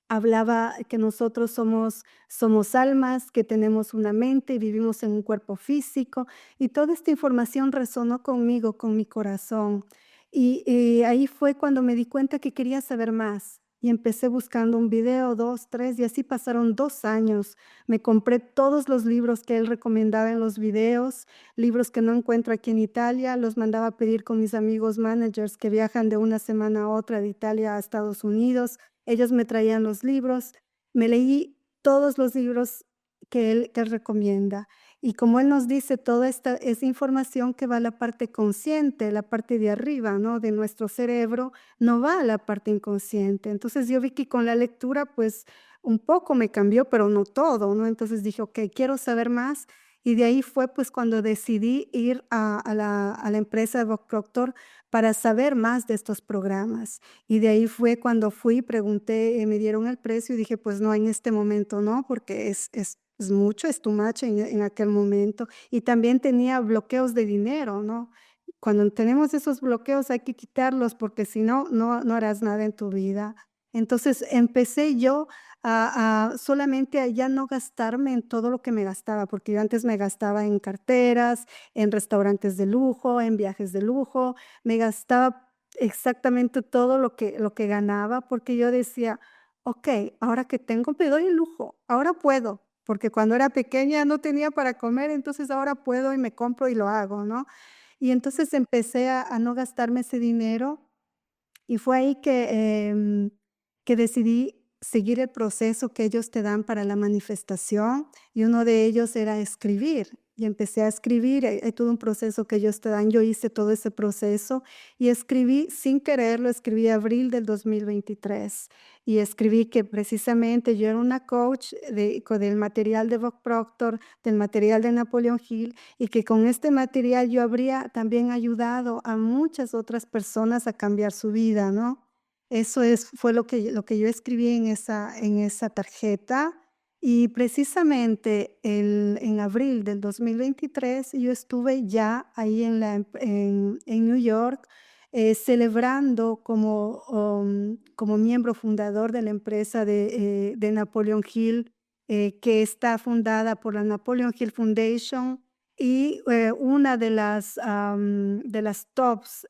hablaba que nosotros somos almas, que tenemos una mente y vivimos en un cuerpo físico, y toda esta información resonó conmigo, con mi corazón. Y ahí fue cuando me di cuenta que quería saber más, y empecé buscando un video, 2, 3, y así pasaron 2 años. Me compré todos los libros que él recomendaba en los videos, libros que no encuentro aquí en Italia, los mandaba a pedir con mis amigos managers que viajan de una semana a otra de Italia a Estados Unidos. Ellos me traían los libros, me leí todos los libros que él recomienda. Y como él nos dice, toda esta es información que va a la parte consciente, la parte de arriba, ¿no?, de nuestro cerebro, no va a la parte inconsciente. Entonces, yo vi que con la lectura, pues, un poco me cambió, pero no todo, ¿no? Entonces dije: "Okey, quiero saber más", y de ahí fue, pues, cuando decidí ir a la empresa de Bob Proctor para saber más de estos programas. Y de ahí fue cuando fui, pregunté, me dieron el precio y dije: "Pues no, en este momento no", porque es mucho, es too much en aquel momento. Y también tenía bloqueos de dinero, ¿no? Cuando tenemos esos bloqueos hay que quitarlos, porque si no, no harás nada en tu vida. Entonces, empecé yo a solamente a ya no gastarme en todo lo que me gastaba, porque yo antes me gastaba en carteras, en restaurantes de lujo, en viajes de lujo, me gastaba exactamente todo lo que ganaba, porque yo decía: "Okey, ahora que tengo me doy el lujo, ahora puedo", porque cuando era pequeña no tenía para comer, entonces ahora puedo y me compro y lo hago, ¿no? Y entonces empecé a no gastarme ese dinero y fue ahí que decidí seguir el proceso que ellos te dan para la manifestación, y uno de ellos era escribir. Y empecé a escribir, hay todo un proceso que ellos te dan. Yo hice todo ese proceso y escribí sin quererlo, escribí abril del 2023. Y escribí que precisamente yo era una coach del material de Bob Proctor, del material de Napoleon Hill, y que con este material yo habría también ayudado a muchas otras personas a cambiar su vida, ¿no? Fue lo que yo escribí en esa tarjeta, y precisamente en abril del 2023 yo estuve ya ahí en New York, celebrando como miembro fundador de la empresa de Napoleon Hill, que está fundada por la Napoleon Hill Foundation, Y, una de las tops,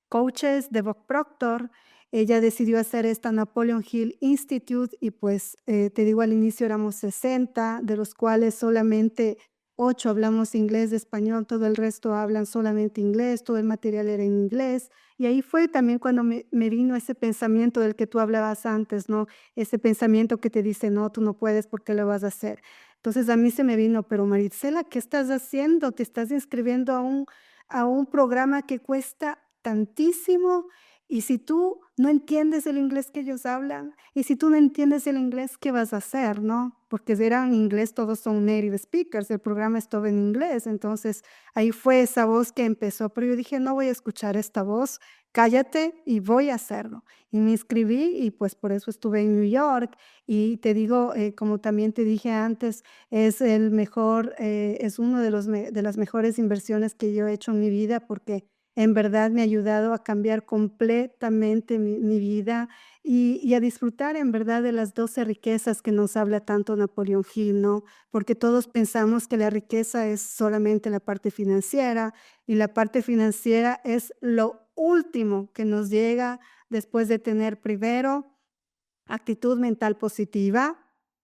coaches de Bob Proctor, ella decidió hacer esta Napoleon Hill Institute y pues, te digo, al inicio éramos 60, de los cuales solamente 8 hablamos inglés, español, todo el resto hablan solamente inglés, todo el material era en inglés. Y ahí fue también cuando me vino ese pensamiento del que tú hablabas antes, ¿no? Ese pensamiento que te dice: "No, tú no puedes, ¿por qué lo vas a hacer?". Entonces a mí se me vino: "Pero Marisela, ¿qué estás haciendo? Te estás inscribiendo a un programa que cuesta tantísimo, y si tú no entiendes el inglés que ellos hablan, y si tú no entiendes el inglés, ¿qué vas a hacer?", ¿no? Porque era en inglés, todos son native speakers, el programa es todo en inglés. Entonces, ahí fue esa voz que empezó, pero yo dije: "No voy a escuchar esta voz, cállate y voy a hacerlo". Y me inscribí y, pues, por eso estuve en New York. Y te digo, como también te dije antes, es el mejor, es uno de los de las mejores inversiones que yo he hecho en mi vida, porque en verdad me ha ayudado a cambiar completamente mi vida y a disfrutar en verdad de las 12 riquezas que nos habla tanto Napoleón Hill, ¿no? Porque todos pensamos que la riqueza es solamente la parte financiera, y la parte financiera es lo último que nos llega después de tener primero actitud mental positiva;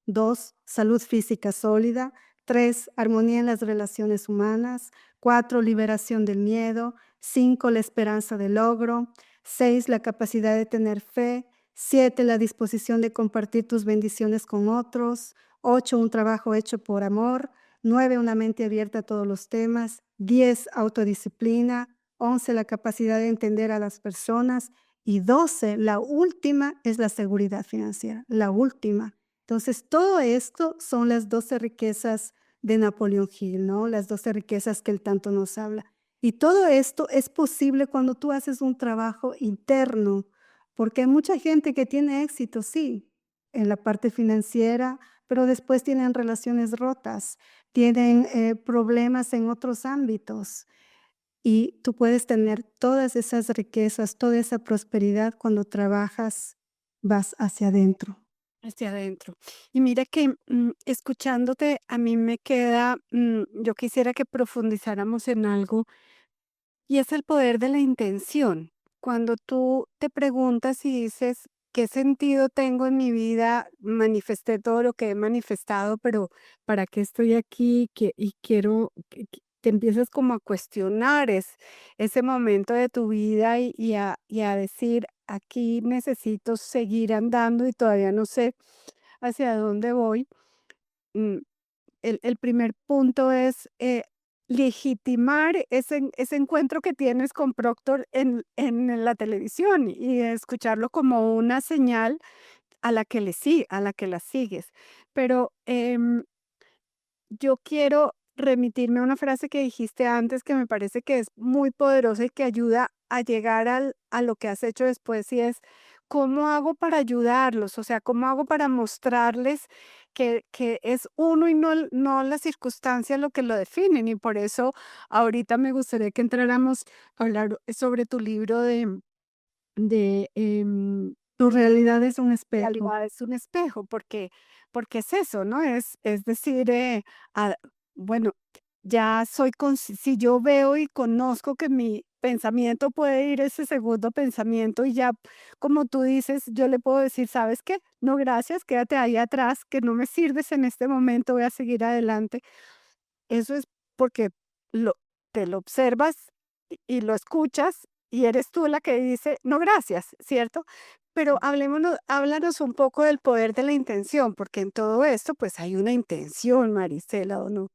2, salud física sólida; 3, armonía en las relaciones humanas; 4, liberación del miedo; 5, la esperanza de logro; 6, la capacidad de tener fe; 7, la disposición de compartir tus bendiciones con otros; 8, un trabajo hecho por amor; 9, una mente abierta a todos los temas; 10, autodisciplina; 11, la capacidad de entender a las personas; y 12, la última, es la seguridad financiera, la última. Entonces, todo esto son las 12 riquezas de Napoleón Hill, ¿no? Las 12 riquezas que él tanto nos habla. Y todo esto es posible cuando tú haces un trabajo interno, porque hay mucha gente que tiene éxito, sí, en la parte financiera, pero después tienen relaciones rotas, tienen problemas en otros ámbitos. Y tú puedes tener todas esas riquezas, toda esa prosperidad cuando trabajas, vas hacia adentro. Hacia adentro. Y mira que, escuchándote, a mí me queda, yo quisiera que profundizáramos en algo, y es el poder de la intención. Cuando tú te preguntas y dices: "¿Qué sentido tengo en mi vida? Manifesté todo lo que he manifestado, pero ¿para qué estoy aquí? Y quiero", te empiezas como a cuestionar ese momento de tu vida y a decir: "Aquí necesito seguir andando y todavía no sé hacia dónde voy". Mm, el primer punto es, legitimar ese encuentro que tienes con Proctor en la televisión y escucharlo como una señal a la que la sigues. Pero, yo quiero remitirme a una frase que dijiste antes, que me parece que es muy poderosa y que ayuda a llegar a lo que has hecho después, y es: ¿cómo hago para ayudarlos? O sea, ¿cómo hago para mostrarles que es uno y no las circunstancias lo que lo definen? Y por eso ahorita me gustaría que entráramos a hablar sobre tu libro de, Tu realidad es un espejo. realidad es un espejo, porque es eso, ¿no? Es decir, bueno, ya soy consci si yo veo y conozco que mi pensamiento puede ir ese segundo pensamiento y ya, como tú dices, yo le puedo decir: "¿Sabes qué? No, gracias, quédate ahí atrás, que no me sirves en este momento, voy a seguir adelante". Eso es porque lo te lo observas y lo escuchas, y eres tú la que dice: "No, gracias", ¿cierto? Pero háblanos un poco del poder de la intención, porque en todo esto, pues, hay una intención, Marisela, ¿o no?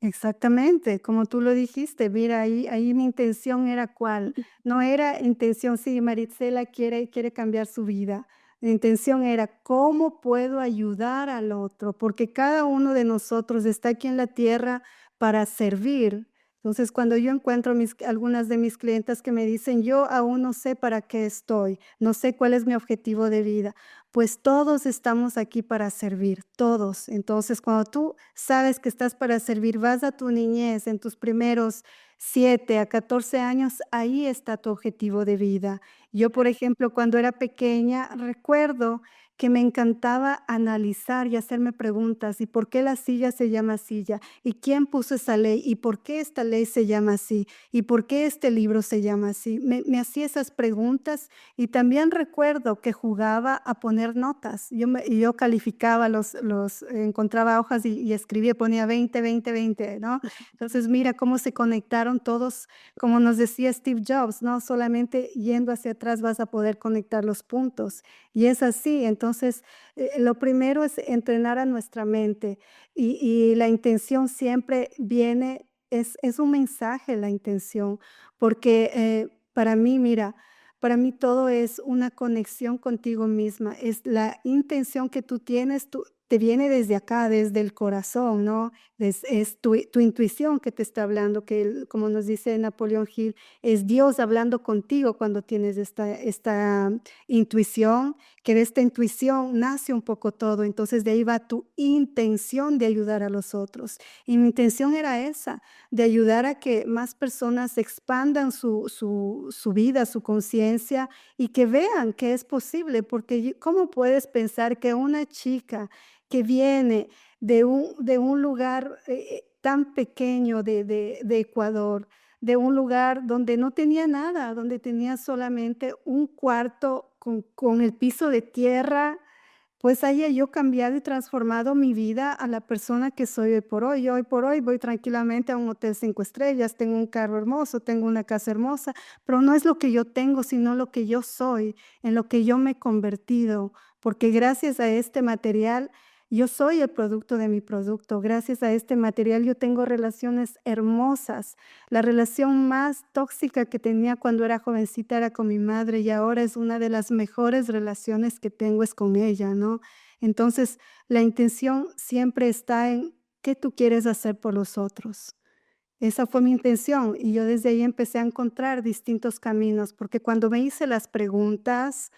Exactamente, como tú lo dijiste, mira, ahí mi intención era cuál, no era intención, sí, Marisela quiere cambiar su vida. La intención era cómo puedo ayudar al otro, porque cada uno de nosotros está aquí en la tierra para servir. Entonces, cuando yo encuentro algunas de mis clientas que me dicen: "Yo aún no sé para qué estoy, no sé cuál es mi objetivo de vida", pues todos estamos aquí para servir, todos. Entonces, cuando tú sabes que estás para servir, vas a tu niñez, en tus primeros 7 a 14 años, ahí está tu objetivo de vida. Yo, por ejemplo, cuando era pequeña, recuerdo que me encantaba analizar y hacerme preguntas, ¿y por qué la silla se llama silla? ¿Y quién puso esa ley? ¿Y por qué esta ley se llama así? ¿Y por qué este libro se llama así? Me hacía esas preguntas y también recuerdo que jugaba a poner notas. Yo calificaba encontraba hojas y escribía, ponía 20, 20, 20, ¿no? Entonces, mira cómo se conectaron todos, como nos decía Steve Jobs, no solamente yendo hacia atrás vas a poder conectar los puntos. Y es así. Entonces, lo primero es entrenar a nuestra mente y la intención siempre viene, es un mensaje la intención, porque para mí, mira, para mí todo es una conexión contigo misma, es la intención que tú tienes, te viene desde acá, desde el corazón, ¿no? Es tu intuición que te está hablando, que como nos dice Napoleón Hill, es Dios hablando contigo cuando tienes esta intuición, que de esta intuición nace un poco todo, entonces de ahí va tu intención de ayudar a los otros. Y mi intención era esa, de ayudar a que más personas expandan su vida, su conciencia y que vean que es posible, porque ¿cómo puedes pensar que una chica que viene de un lugar tan pequeño de Ecuador, de un lugar donde no tenía nada, donde tenía solamente un cuarto con el piso de tierra, pues haya yo cambiado y transformado mi vida a la persona que soy hoy por hoy? Yo hoy por hoy voy tranquilamente a un hotel 5 estrellas, tengo un carro hermoso, tengo una casa hermosa, pero no es lo que yo tengo, sino lo que yo soy, en lo que yo me he convertido, porque gracias a este material yo soy el producto de mi producto. Gracias a este material yo tengo relaciones hermosas. La relación más tóxica que tenía cuando era jovencita era con mi madre y ahora es una de las mejores relaciones que tengo es con ella, ¿no? Entonces, la intención siempre está en qué tú quieres hacer por los otros. Esa fue mi intención y yo desde ahí empecé a encontrar distintos caminos, porque cuando me hice las preguntas,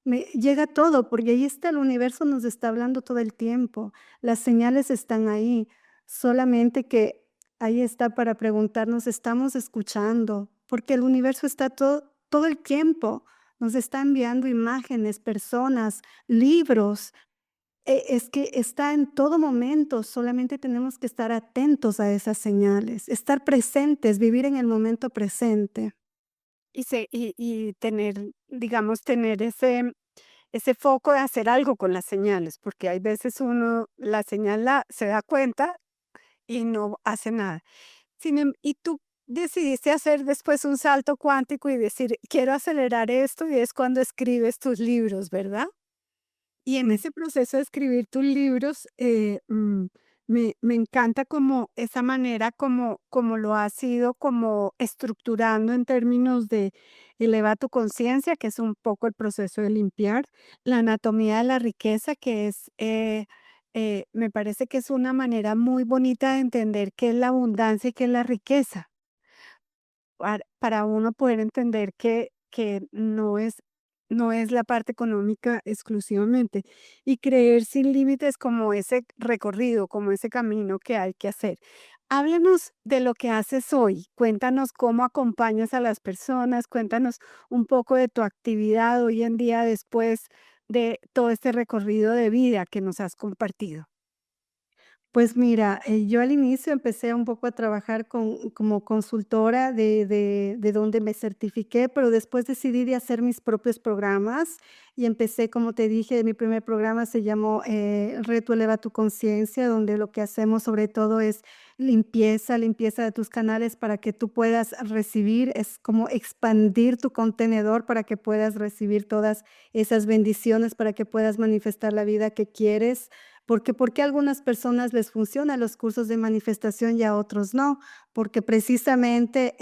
me llega todo, porque ahí está el universo, nos está hablando todo el tiempo. Las señales están ahí, solamente que ahí está para preguntarnos, ¿estamos escuchando? Porque el universo está todo el tiempo, nos está enviando imágenes, personas, libros. Es que está en todo momento, solamente tenemos que estar atentos a esas señales, estar presentes, vivir en el momento presente. Y tener, digamos, tener ese foco de hacer algo con las señales, porque hay veces uno la señal se da cuenta y no hace nada. Y tú decidiste hacer después un salto cuántico y decir, quiero acelerar esto, y es cuando escribes tus libros, ¿verdad? Y en ese proceso de escribir tus libros, me encanta como esa manera como lo has ido como estructurando en términos de eleva tu conciencia, que es un poco el proceso de limpiar, la anatomía de la riqueza, que es, me parece que es una manera muy bonita de entender qué es la abundancia y qué es la riqueza para uno poder entender que no es la parte económica exclusivamente, y creer sin límites como ese recorrido, como ese camino que hay que hacer. Háblanos de lo que haces hoy, cuéntanos cómo acompañas a las personas, cuéntanos un poco de tu actividad hoy en día después de todo este recorrido de vida que nos has compartido. Pues mira, yo al inicio empecé un poco a trabajar como consultora de donde me certifiqué, pero después decidí de hacer mis propios programas y empecé, como te dije, mi primer programa se llamó Reto Eleva tu Conciencia, donde lo que hacemos sobre todo es limpieza de tus canales para que tú puedas recibir, es como expandir tu contenedor para que puedas recibir todas esas bendiciones, para que puedas manifestar la vida que quieres. Porque, ¿por qué a algunas personas les funcionan los cursos de manifestación y a otros no? Porque precisamente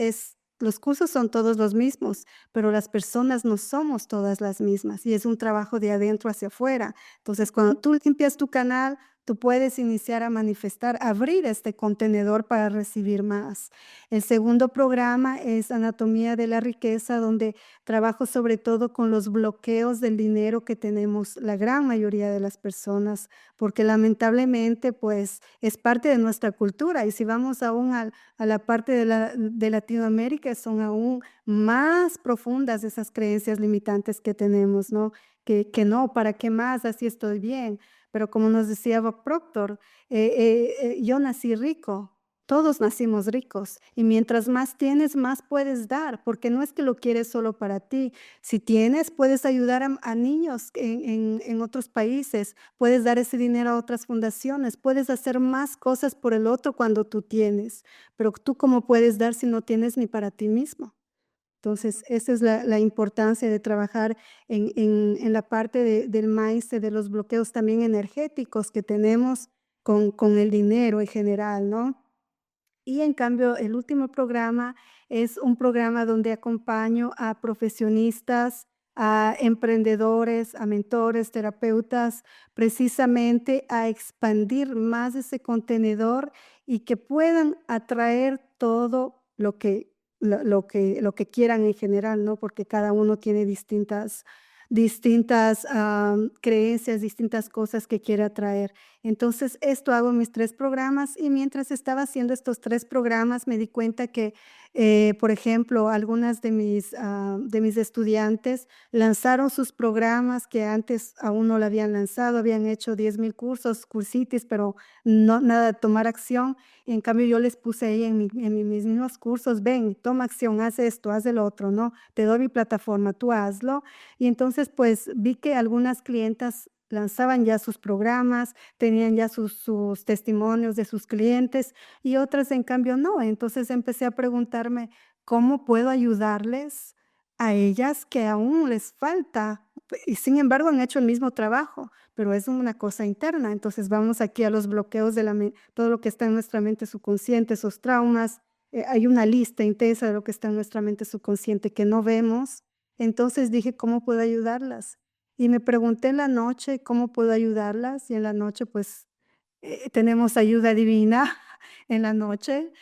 los cursos son todos los mismos, pero las personas no somos todas las mismas y es un trabajo de adentro hacia afuera. Entonces, cuando tú limpias tu canal, tú puedes iniciar a manifestar, abrir este contenedor para recibir más. El segundo programa es Anatomía de la Riqueza, donde trabajo sobre todo con los bloqueos del dinero que tenemos la gran mayoría de las personas, porque lamentablemente, pues, es parte de nuestra cultura, y si vamos aún a la parte de Latinoamérica, son aún más profundas esas creencias limitantes que tenemos, ¿no? Que no, ¿para qué más? Así estoy bien. Pero como nos decía Bob Proctor, yo nací rico, todos nacimos ricos, y mientras más tienes, más puedes dar, porque no es que lo quieres solo para ti. Si tienes, puedes ayudar a niños en otros países, puedes dar ese dinero a otras fundaciones, puedes hacer más cosas por el otro cuando tú tienes, pero tú cómo puedes dar si no tienes ni para ti mismo. Entonces, esa es la importancia de trabajar en la parte del mindset, de los bloqueos también energéticos que tenemos con el dinero en general, ¿no? Y en cambio, el último programa es un programa donde acompaño a profesionistas, a emprendedores, a mentores, terapeutas, precisamente a expandir más ese contenedor y que puedan atraer todo lo que quieran en general, ¿no? Porque cada uno tiene distintas creencias, distintas cosas que quiere atraer. Entonces, esto hago en mis 3 programas, y mientras estaba haciendo estos 3 programas, me di cuenta que, por ejemplo, algunas de mis estudiantes lanzaron sus programas que antes aún no lo habían lanzado, habían hecho 10,000 cursos, cursitis, pero no nada de tomar acción. Y en cambio, yo les puse ahí mis mismos cursos: "Ven, toma acción, haz esto, haz el otro, ¿no? Te doy mi plataforma, tú hazlo". Y entonces, pues, vi que algunas clientas lanzaban ya sus programas, tenían ya sus testimonios de sus clientes, y otras, en cambio, no. Entonces, empecé a preguntarme, ¿cómo puedo ayudarles a ellas que aún les falta? Y sin embargo, han hecho el mismo trabajo, pero es una cosa interna. Entonces, vamos aquí a los bloqueos de la todo lo que está en nuestra mente subconsciente, esos traumas. Hay una lista intensa de lo que está en nuestra mente subconsciente que no vemos. Entonces dije: "¿Cómo puedo ayudarlas?". Y me pregunté en la noche: "¿Cómo puedo ayudarlas?". Y en la noche, pues, tenemos ayuda divina en la noche,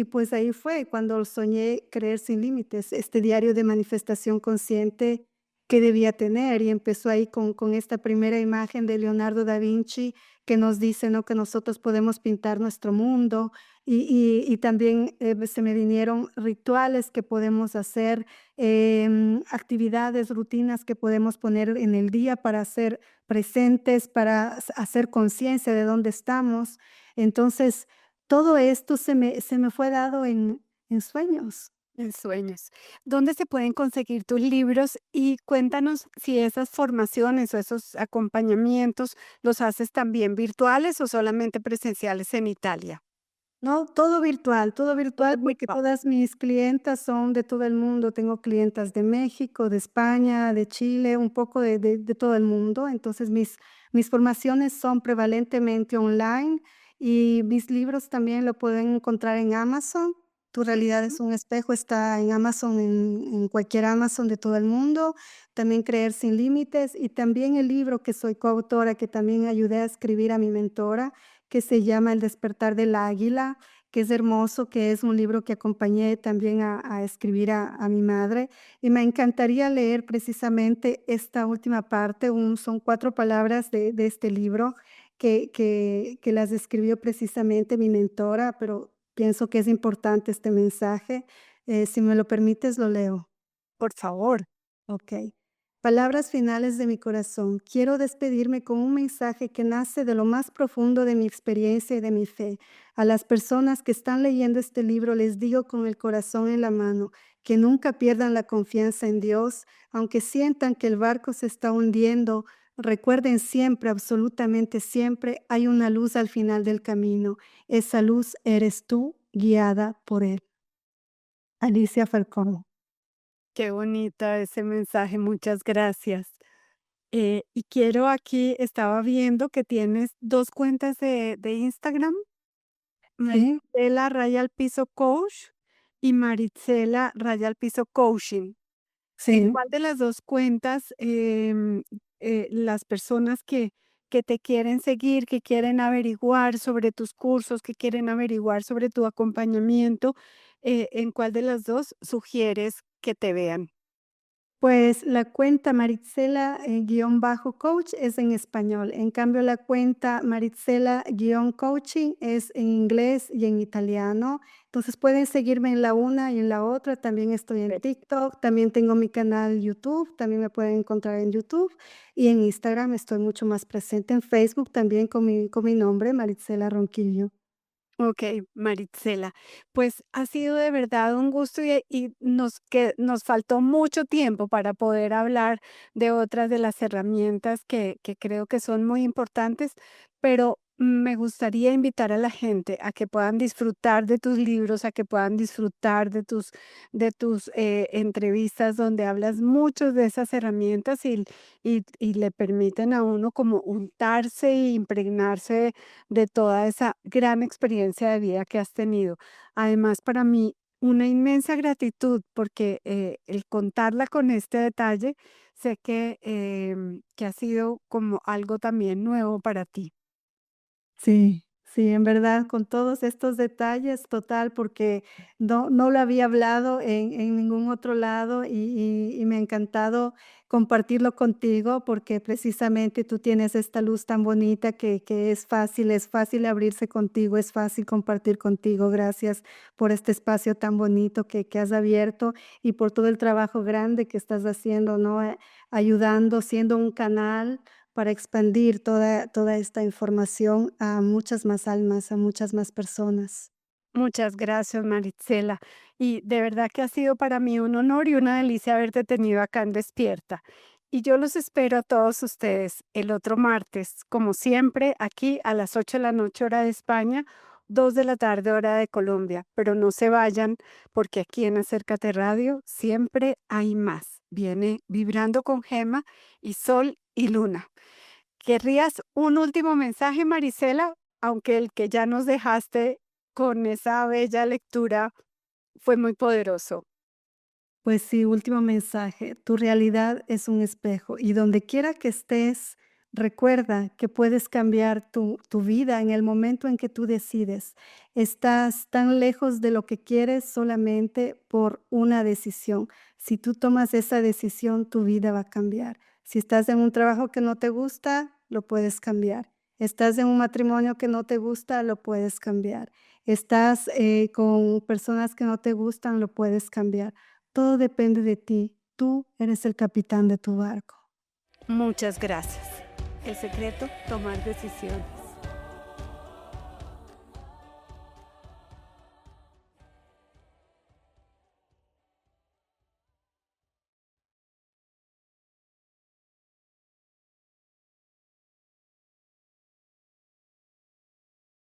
pues ahí fue cuando soñé Creer sin límites, este diario de manifestación consciente que debía tener, y empezó ahí con esta primera imagen de Leonardo da Vinci que nos dice, ¿no?, que nosotros podemos pintar nuestro mundo, y también, se me vinieron rituales que podemos hacer, actividades, rutinas que podemos poner en el día para ser presentes, para hacer conciencia de dónde estamos. Entonces, todo esto se me fue dado en sueños. En sueños. ¿Dónde se pueden conseguir tus libros? Y cuéntanos si esas formaciones o esos acompañamientos los haces también virtuales o solamente presenciales en Italia. No, todo Todo virtual, porque virtual. todas mis clientas son de todo el mundo. Tengo clientas de México, de España, de Chile, un poco de todo el mundo. Entonces, mis formaciones son prevalentemente online, y mis libros también lo pueden encontrar en Amazon. Tu realidad es un espejo, está en Amazon, en cualquier Amazon de todo el mundo. También Creer sin límites, y también el libro que soy coautora, que también ayudé a escribir a mi mentora, que se llama El despertar del águila, que es hermoso, que es un libro que acompañé también a escribir a mi madre. Y me encantaría leer precisamente esta última parte, son 4 palabras de este libro que las escribió precisamente mi mentora, pero pienso que es importante este mensaje. Si me lo permites, lo leo. Por favor. Ok. Palabras finales de mi corazón. Quiero despedirme con un mensaje que nace de lo más profundo de mi experiencia y de mi fe. A las personas que están leyendo este libro les digo con el corazón en la mano que nunca pierdan la confianza en Dios, aunque sientan que el barco se está hundiendo. Recuerden siempre, absolutamente siempre, hay una luz al final del camino. Esa luz eres tú, guiada por Él. Alicia Falcón. Qué bonita ese mensaje, muchas gracias. Y quiero aquí, estaba viendo que tienes dos cuentas de Instagram, Sí, Marisela Raya al Piso Coach y Marisela Raya al Piso Coaching. ¿En sí. cuál de las dos cuentas las personas que que te quieren seguir, que quieren averiguar sobre tus cursos, que quieren averiguar sobre tu acompañamiento, ¿en cuál de las 2 sugieres que te vean? Pues la cuenta Marisela, guión bajo coach es en español. En cambio, la cuenta Marisela guión coaching es en inglés y en italiano. Entonces pueden seguirme en la una y en la otra. También estoy en TikTok, también tengo mi canal YouTube, también me pueden encontrar en YouTube y en Instagram estoy mucho más presente, en Facebook también con mi nombre, Marisela Ronquillo. Okey, Marisela, pues ha sido de verdad un gusto y nos faltó mucho tiempo para poder hablar de otras de las herramientas que creo que son muy importantes, pero me gustaría invitar a la gente a que puedan disfrutar de tus libros, a que puedan disfrutar de tus entrevistas donde hablas mucho de esas herramientas y le permiten a uno como untarse e impregnarse de toda esa gran experiencia de vida que has tenido. Además, para mí, una inmensa gratitud porque el contarla con este detalle, sé que ha sido como algo también nuevo para ti. Sí, sí, en verdad, con todos estos detalles, total, porque no lo había hablado en ningún otro lado y me ha encantado compartirlo contigo, porque precisamente tú tienes esta luz tan bonita que es fácil abrirse contigo, es fácil compartir contigo. Gracias por este espacio tan bonito que has abierto y por todo el trabajo grande que estás haciendo, ¿no? Ayudando, siendo un canal para expandir toda esta información a muchas más almas, a muchas más personas. Muchas gracias, Marisela. Y de verdad que ha sido para mí un honor y una delicia haberte tenido acá en Despierta. Y yo los espero a todos ustedes el otro martes, como siempre, aquí a las 8 de la noche hora de España, 2 de la tarde hora de Colombia. Pero no se vayan porque aquí en Acércate Radio siempre hay más. Viene Vibrando con Gema y Sol y Luna. ¿Querrías un último mensaje, Marisela? Aunque el que ya nos dejaste con esa bella lectura fue muy poderoso. Pues sí, último mensaje. Tu realidad es un espejo y donde quiera que estés, recuerda que puedes cambiar tu vida en el momento en que tú decides. Estás tan lejos de lo que quieres solamente por una decisión. Si tú tomas esa decisión, tu vida va a cambiar. Si estás en un trabajo que no te gusta, lo puedes cambiar. Estás en un matrimonio que no te gusta, lo puedes cambiar. Estás con personas que no te gustan, lo puedes cambiar. Todo depende de ti. Tú eres el capitán de tu barco. Muchas gracias. El secreto, tomar decisión.